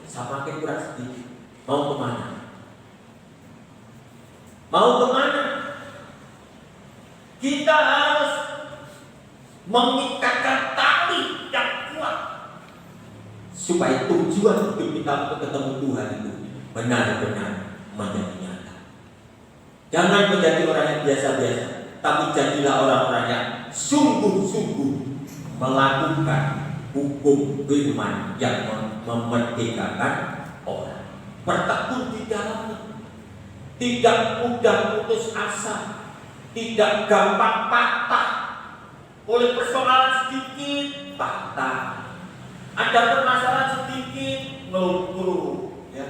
semakin kurang sedikit. Mau kemana? Mau kemana? Kita harus mengikatkan tali yang kuat supaya tujuan hidup kita untuk ketemu Tuhan itu benar-benar menjadi nyata. Jangan menjadi orang yang biasa-biasa, tapi jadilah orang-orang yang sungguh-sungguh melakukan hukum firman yang memerdekakan orang. Bertekun di dalamnya, tidak mudah putus asa, tidak gampang patah oleh persoalan sedikit patah. Ada permasalahan sedikit ngeluh, ya.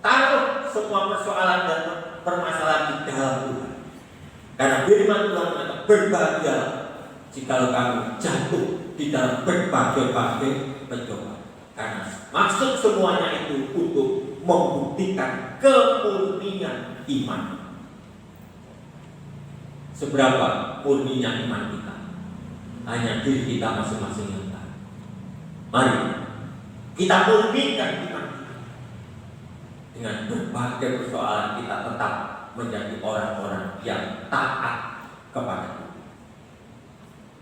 Taruh semua persoalan dan permasalahan di dalam Tuhan. Karena firman Tuhan mengatakan berbahagialah jikalau kamu jatuh di dalam berbagai-bagai pencobaan. Karena maksud semuanya itu untuk membuktikan kemurnian iman. Seberapa murninya iman kita? Hanya diri kita masing-masing yang tahu. Mari kita murnikan iman kita. Dengan berbagai persoalan kita tetap menjadi orang-orang yang taat kepada Tuhan.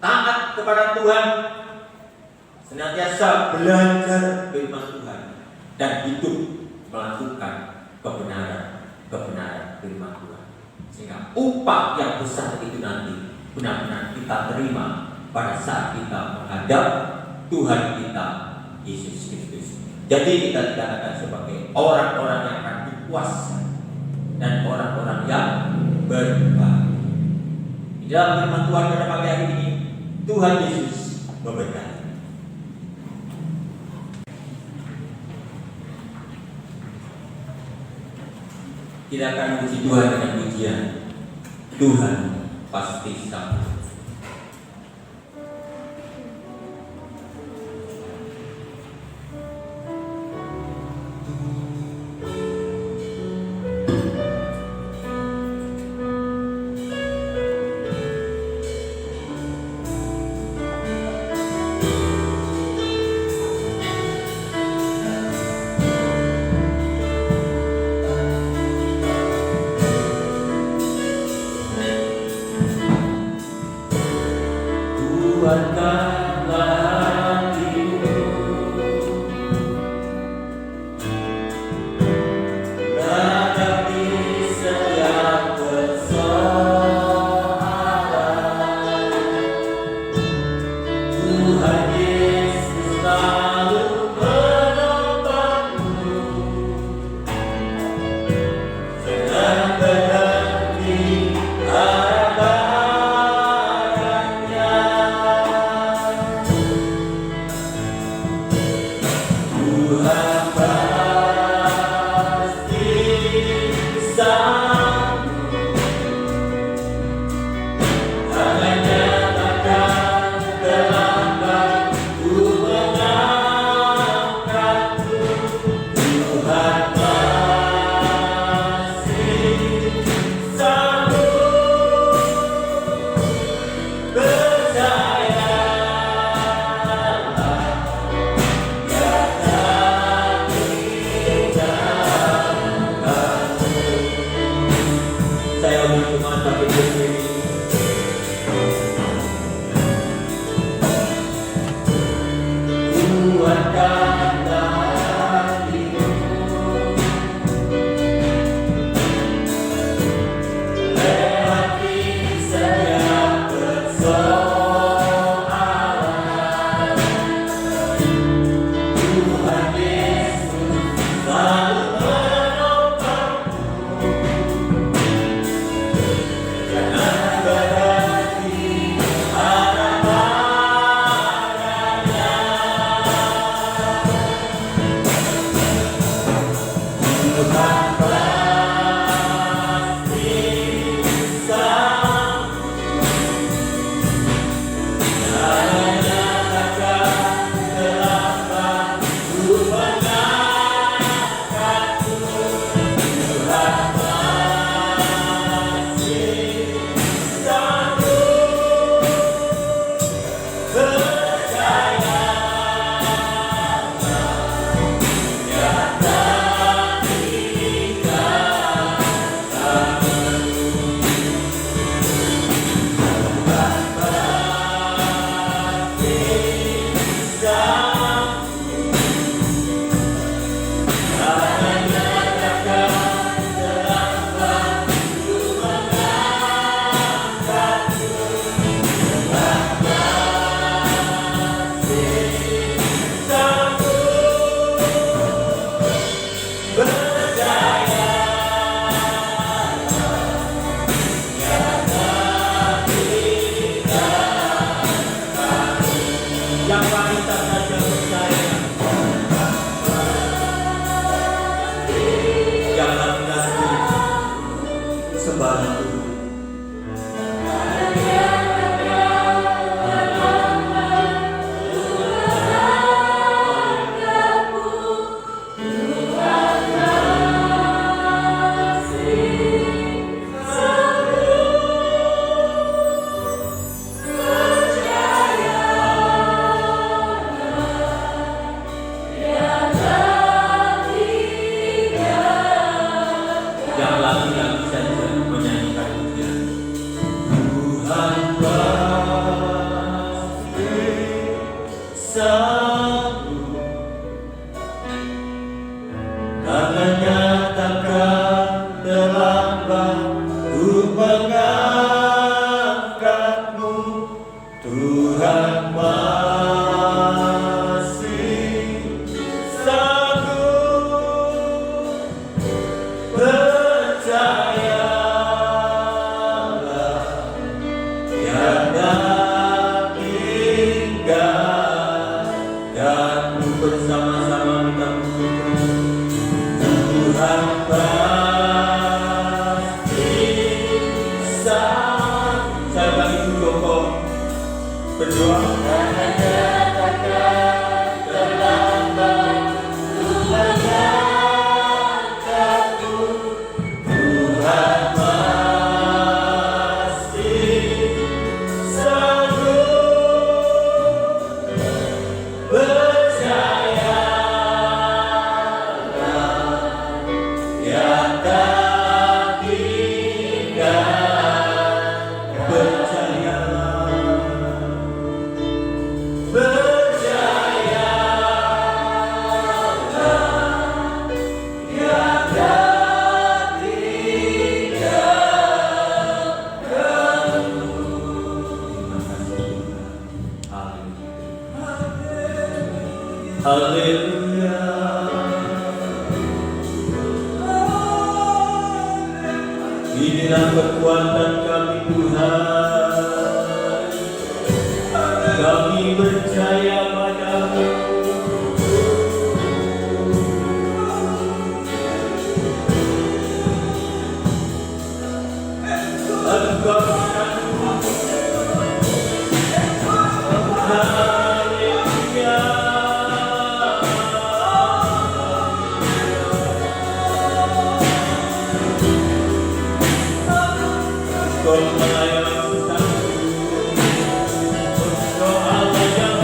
Taat kepada Tuhan, senantiasa belajar firman Tuhan dan hidup melakukan kebenaran firman Tuhan. Sehingga upah yang besar itu nanti benar-benar kita terima pada saat kita menghadap Tuhan kita Yesus Kristus. Jadi kita tidak akan sebagai orang-orang yang akan dikuasai dan orang-orang yang berbagi. Di dalam firman Tuhan pada pagi hari ini, Tuhan Yesus memberkati. Kita akan memuji Tuhan dengan pujian Tuhan pasti sama. karena nyatakan terlambat ku mengangkatmu. Tuhan masih sanggup, percayalah, tiada tinggalkan. Bersama-sama kita bersyukur. Tuhan pasti sanggup. Saya bagi Joko berdoa. Karena nyatakan terlambat ku mengangkatmu. Tuhan masih sanggup, percayalah, tiada tinggalkan. Percayalah, percayalah, tiada tinggalkan. Haleluya. Inilah kekuatan kami Tuhan, kami percaya padamu. Engkau sanggup. Haleluya. Engkau melayani sesatku, Engkau Allah yang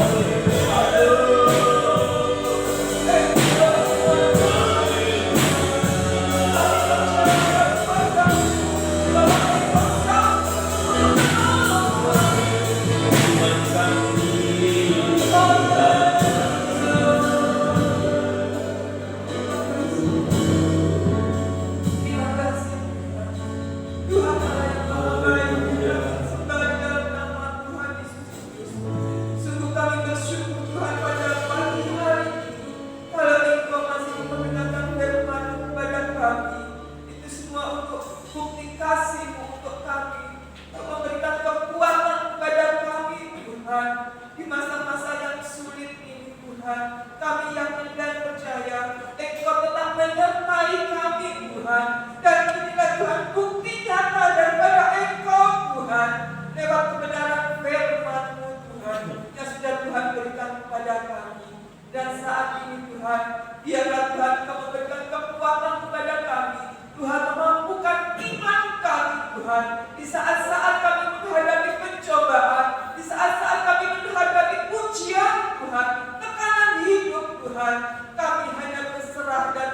di masa-masa yang sulit ini Tuhan, kami yakin dan percaya Engkau tetap menyertai kami Tuhan, dan inilah Tuhan bukti nyata daripada Engkau Tuhan lewat kebenaran firman-Mu Tuhan yang sudah Tuhan berikan kepada kami. Dan saat ini Tuhan, biarlah Tuhan Engkau memberikan kekuatan kepada kami, Tuhan memampukan iman kami Tuhan di saat-saat kami menghadapi pencobaan, di saat-saat kami menghadapi ujian Tuhan, tekanan hidup Tuhan, kami hanya berserah dan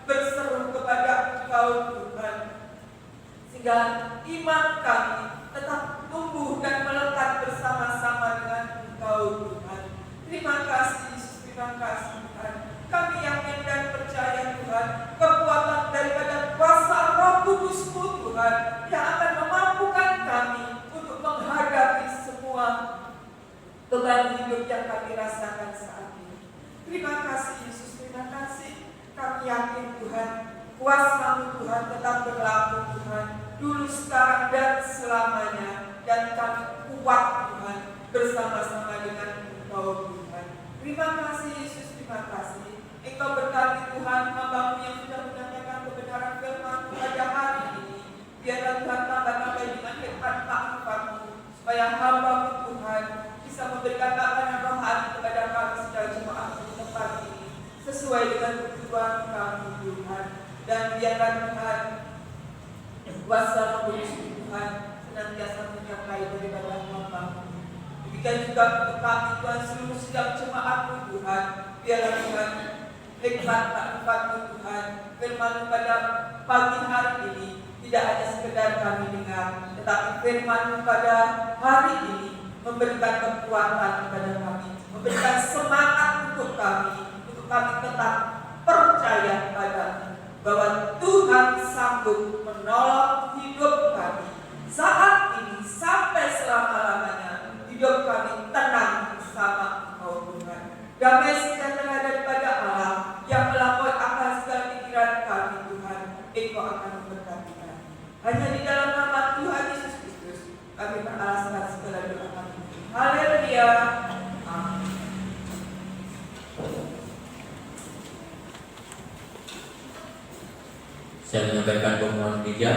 berseru kepada Engkau Tuhan, sehingga iman kami tetap tumbuh dan melekat bersama-sama dengan Engkau Tuhan. Terima kasih Yesus, terima kasih Tuhan. Kami yakin dan percaya Tuhan, kekuatan daripada kuasa Roh Kudus-Mu Tuhan yang akan memampukan kami untuk menghadapi semua beban hidup yang kami rasakan saat ini. Terima kasih Yesus, terima kasih. Kami yakin Tuhan, kuasa-Mu Tuhan tetap berlaku Tuhan, dulu, sekarang, dan selamanya. Dan kami kuat Tuhan bersama-sama dengan Engkau Tuhan. Terima kasih Yesus, terima kasih. Engkau berkati Tuhan hamba-Mu yang sudah menyampaikan kebenaran firman pada hari ini. Biarlah Tuhan tambah-tambah dengan hikmat-Mu, supaya hamba-Mu Tuhan bisa memberikan makanan rohani kepada kami secara jemaat di tempat ini, sesuai dengan kebutuhan kami Tuhan. Dan biarlah Tuhan kuasa Roh Kudus Tuhan senantiasa menyertai daripada hamba-Mu. Demikian juga untuk kami Tuhan, seluruh sidang jemaat-Mu Tuhan. Biarlah Tuhan hikmat-Mu Tuhan, firman-Mu pada pagi hari ini tidak hanya sekedar kami dengar, tetapi firman-Mu pada hari ini memberikan kekuatan kepada kami, memberikan semangat untuk kami tetap percaya pada Hanya di dalam nama Tuhan Yesus Kristus kami beralasan segala doa kami. Haleluya. Amin. Saya menyampaikan pemohon gereja.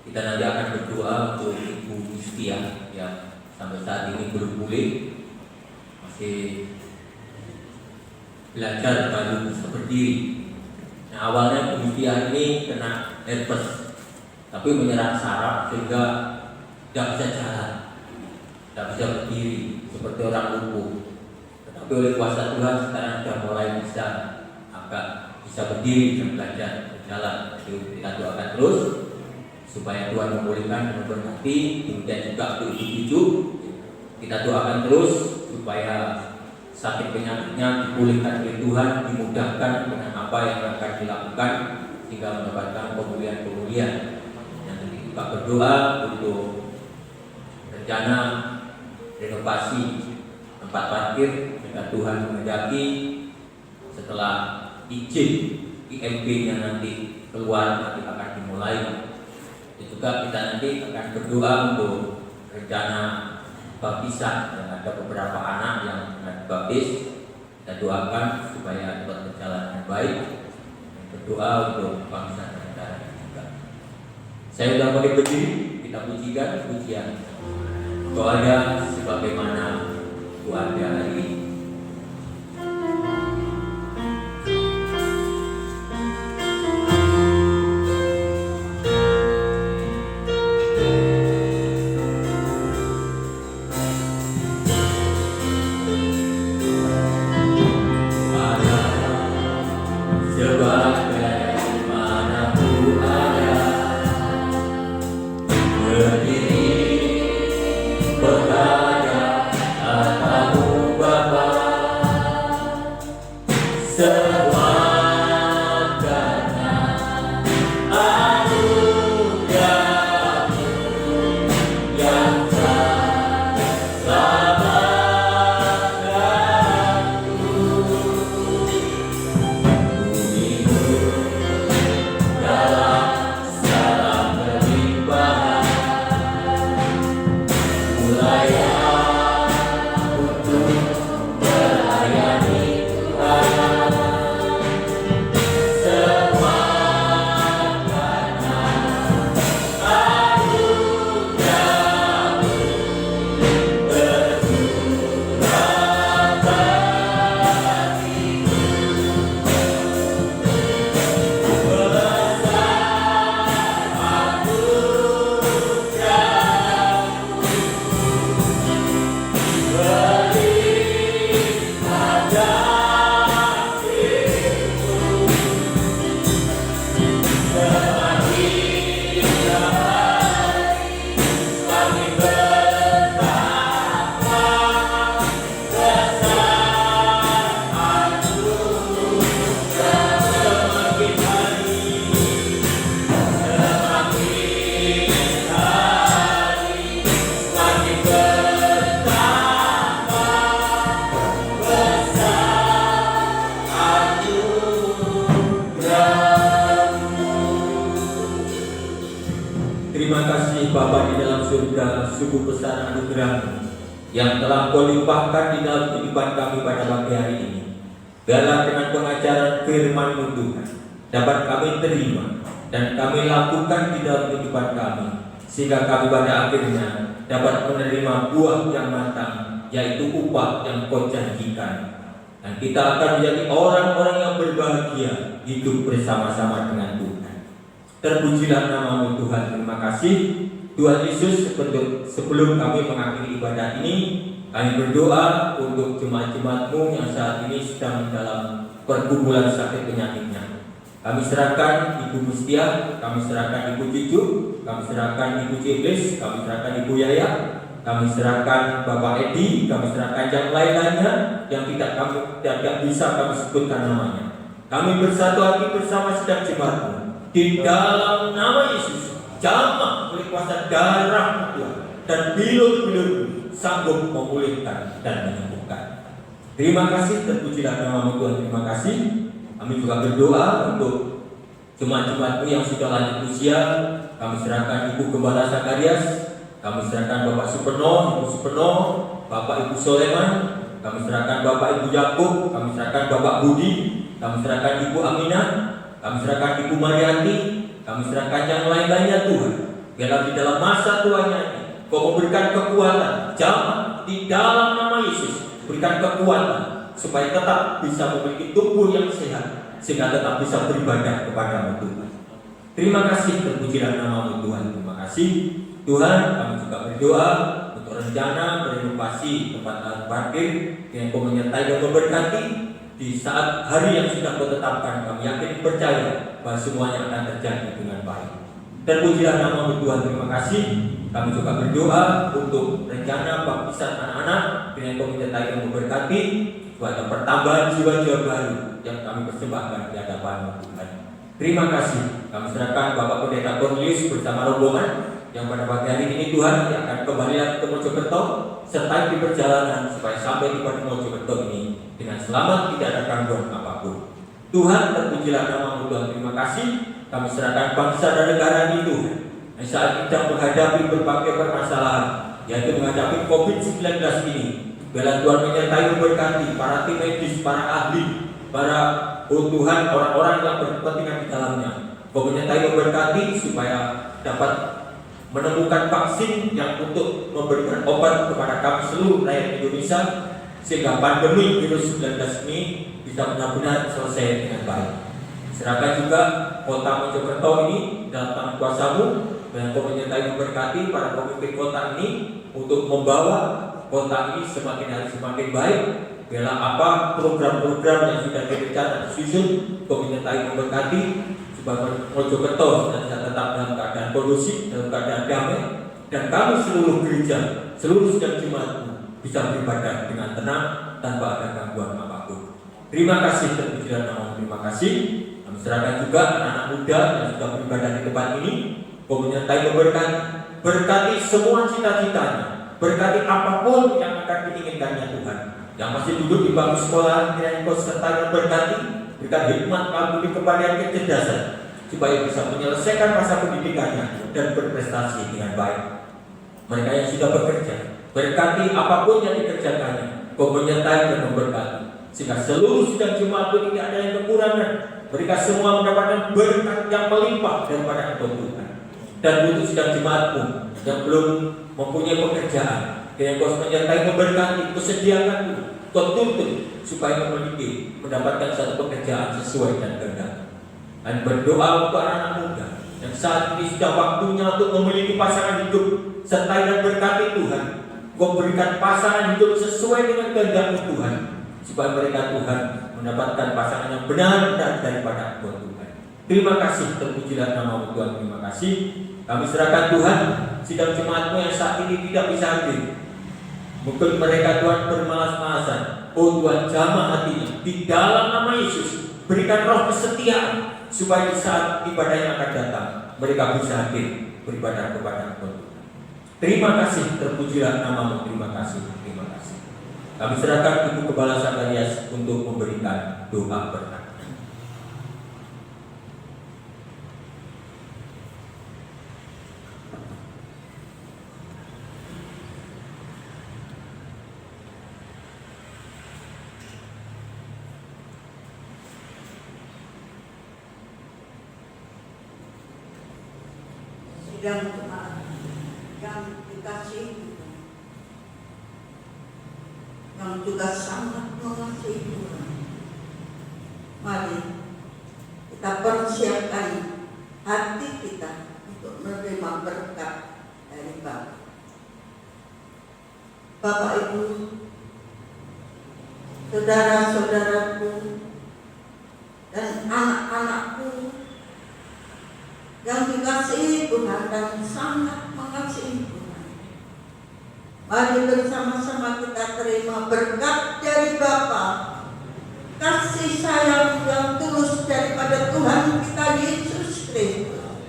Kita nanti akan berdoa untuk Ibu Mustia yang sampai saat ini belum pulih, masih belajar baru bisa berdiri. Nah, awalnya Ibu Mustia ini kena herpes, tapi menyerang saraf sehingga tidak bisa jalan, tidak bisa berdiri seperti orang lumpuh. Tetapi oleh kuasa Tuhan sekarang sudah mulai bisa agak bisa berdiri dan belajar berjalan. Jadi kita doakan terus supaya Tuhan memulihkan dan memberkati. Kemudian juga untuk ibu-ibu kita doakan terus supaya sakit penyakitnya dipulihkan oleh Tuhan, dimudahkan dengan apa yang akan dilakukan sehingga mendapatkan pemulihan-pemulihan. Yang kita berdoa untuk rencana renovasi tempat parkir, jika Tuhan menghendaki setelah izin IMB-nya nanti keluar nanti akan dimulai. Dan juga kita nanti akan berdoa untuk rencana baptisan yang ada beberapa anak yang akan dibaptis. Kita doakan supaya dapat berjalan dengan baik. Dan berdoa untuk bangsa dan negara juga. Saya sudah mulai berdiri, kita pujikan pujian. Kau ada sebagaimana Ku ada hari ini. Terima kasih Bapa di dalam surga, sungguh besar anugerah yang telah Kau limpahkan di dalam kehidupan kami pada pagi hari ini. Biarlah dengan pengajaran firman-Mu Tuhan dapat kami terima dan kami lakukan di dalam kehidupan kami, sehingga kami pada akhirnya dapat menerima buah yang matang, yaitu upah yang Kau janjikan. Dan kita akan menjadi orang-orang yang berbahagia hidup bersama-sama dengan Tuhan. Terpujilah nama-Mu Tuhan. Terima kasih Tuhan Yesus. Sebelum kami mengakhiri ibadah ini, kami berdoa untuk jemaat-jemaat-Mu yang saat ini sedang dalam pergumulan sakit penyakitnya. Kami serahkan Ibu Mustia, kami serahkan Ibu Cucu, kami serahkan Ibu Ciblis, kami serahkan Ibu Yaya, kami serahkan Bapak Edi, kami serahkan yang lain-lainnya yang tidak bisa kami sebutkan namanya. Kami bersatu hati bersama sedang jemaat-Mu. Di dalam nama Yesus, jamah oleh kuasa darah Tuhan dan bilur-bilur sanggup memulihkan dan menyembuhkan. Terima kasih, terpujilah nama-Mu Tuhan. Terima kasih. Kami juga berdoa untuk jemaat-jemaat-Mu yang sudah lanjut usia, kami serahkan Ibu Gembala Zakarias, kami serahkan Bapak Superno, Ibu Superno, Bapak Ibu Soleman, kami serahkan Bapak Ibu Yakub, kami serahkan Bapak Budi, kami serahkan Ibu Aminah, kami serahkan Ibu Marianti, kami serahkan yang lain-lainnya Tuhan. Biarlah di dalam masa tuanya ini, Kau memberikan kekuatan, jamaah di dalam nama Yesus, berikan kekuatan supaya tetap bisa memiliki tubuh yang sehat, sehingga tetap bisa beribadah kepada-Mu Tuhan. Terima kasih, terpujilah nama-Mu Tuhan. Terima kasih Tuhan. Kami juga berdoa untuk rencana renovasi tempat parkir yang Kau menyertai dan memberkati di saat hari yang sudah Kau tetapkan. Kami yakin percaya bahwa semuanya akan terjadi dengan baik. Terpujilah nama-Mu Tuhan. Terima kasih. Kami juga berdoa untuk rencana baptisan anak-anak dengan Kau menyertai dan memberkati, supaya ada pertambahan jiwa-jiwa baru yang kami persembahkan di hadapan Tuhan. Terima kasih. Kami serahkan Bapak Pendeta Cornelius bersama rombongan yang pada pagi hari ini Tuhan yang akan kembali lagi ke Mojokerto, serta di perjalanan supaya sampai di Mojokerto ini dengan selamat, tidak ada gangguan apapun. Tuhan, terpujilah nama-Mu Tuhan. Terima kasih. Kami serahkan bangsa dan negara ini Tuhan, yang saat ini sedang menghadapi berbagai permasalahan, yaitu menghadapi COVID-19 ini. Biarlah Tuhan menyertai memberkati para tim medis, para ahli, para Tuhan, orang-orang yang berkepentingan di dalamnya. Kau menyertai memberkati supaya dapat menemukan vaksin yang untuk memberikan obat kepada kami seluruh rakyat Indonesia, sehingga pandemi virus 19 ini bisa benar-benar selesai dengan baik. Serahkan juga kota Mojokerto ini dalam tangan kuasa-Mu, dan Kau menyertai memberkati para pemimpin kota ini untuk membawa kota ini semakin hari semakin baik. Biarlah apa program-program yang sudah direncanakan disusun, Kau menyertai memberkati supaya Mojokerto bisa tetap dalam keadaan kondusif, dalam keadaan damai, dan kami seluruh gereja, seluruh sidang jemaat-Mu bisa beribadah dengan tenang tanpa ada gangguan apapun. Terima kasih, terpujilah nama-Mu. Terima kasih. Kami serahkan juga anak-anak muda yang sudah beribadah di tempat ini. Kau menyertai memberkati, berkati semua cita-citanya, berkati apapun yang akan diinginkannya Tuhan. Yang masih duduk di bangku sekolah, kiranya Kau sertai dan berkati, berikan hikmat, kabudi, kepastian, kecerdasan, supaya bisa menyelesaikan masa pendidikannya dan berprestasi dengan baik. Mereka yang sudah bekerja, berkati apapun yang dikerjakannya, Kau menyertai dan memberkati, sehingga seluruh sidang jemaat itu tidak ada yang kekurangan. Mereka semua mendapatkan berkat yang melimpah daripada Engkau Tuhan. Dan untuk sidang jemaat-Mu yang belum mempunyai pekerjaan, kiranya Kau menyertai memberkati, kesediakan itu, Kau tuntun supaya memiliki mendapatkan satu pekerjaan sesuai dan kehendak. Dan berdoa untuk anak-anak muda yang saat ini sudah waktunya untuk memiliki pasangan hidup, sertai dan berkati Tuhan. Kau berikan pasangan hidup sesuai dengan kehendak-Mu Tuhan, supaya mereka Tuhan mendapatkan pasangan yang benar-benar daripada Engkau Tuhan. Terima kasih, terpujilah nama-Mu Tuhan. Terima kasih. Kami serahkan Tuhan sidang jemaat-Mu yang saat ini tidak bisa hadir. Mungkin mereka Tuhan bermalas-malasan. Oh Tuhan, jamah hatinya di dalam nama Yesus. Berikan roh kesetiaan supaya di saat ibadah yang akan datang mereka bisa hadir beribadah kepada Engkau Tuhan. Terima kasih, terpujilah nama-Mu. Terima kasih, terima kasih. Kami serahkan Ibu Gembala Zakarias untuk memberikan doa berkat. Sidang jemaat yang dikasihi Tuhan, yang juga sangat mengasihi Tuhan, mari kita persiapkan hati kita untuk menerima berkat dari Bapa. Bapak Ibu, saudara-saudaraku, dan anak-anakku yang dikasihi Tuhan dan sangat mengasihi Tuhan, mari bersama-sama kita terima berkat dari Bapa, kasih sayang yang tulus daripada Tuhan kita Yesus Kristus,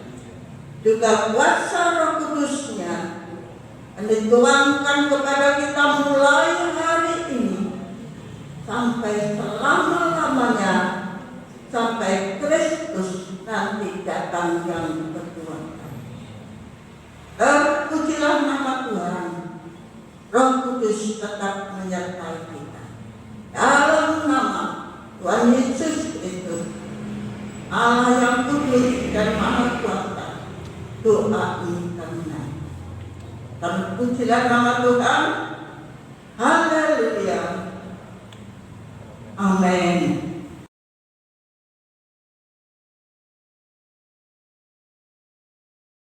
juga kuasa Roh Kudus-Nya yang dituangkan kepada kita mulai hari ini sampai selama-lamanya, sampai Kristus nanti datang yang kedua. tetap menyertai kita. Dalam nama Tuhan Yesus Kristus, Allah yang kudus dan maha kuasa, doa ini kami naik. Terpujilah nama Tuhan. Haleluya. Amin.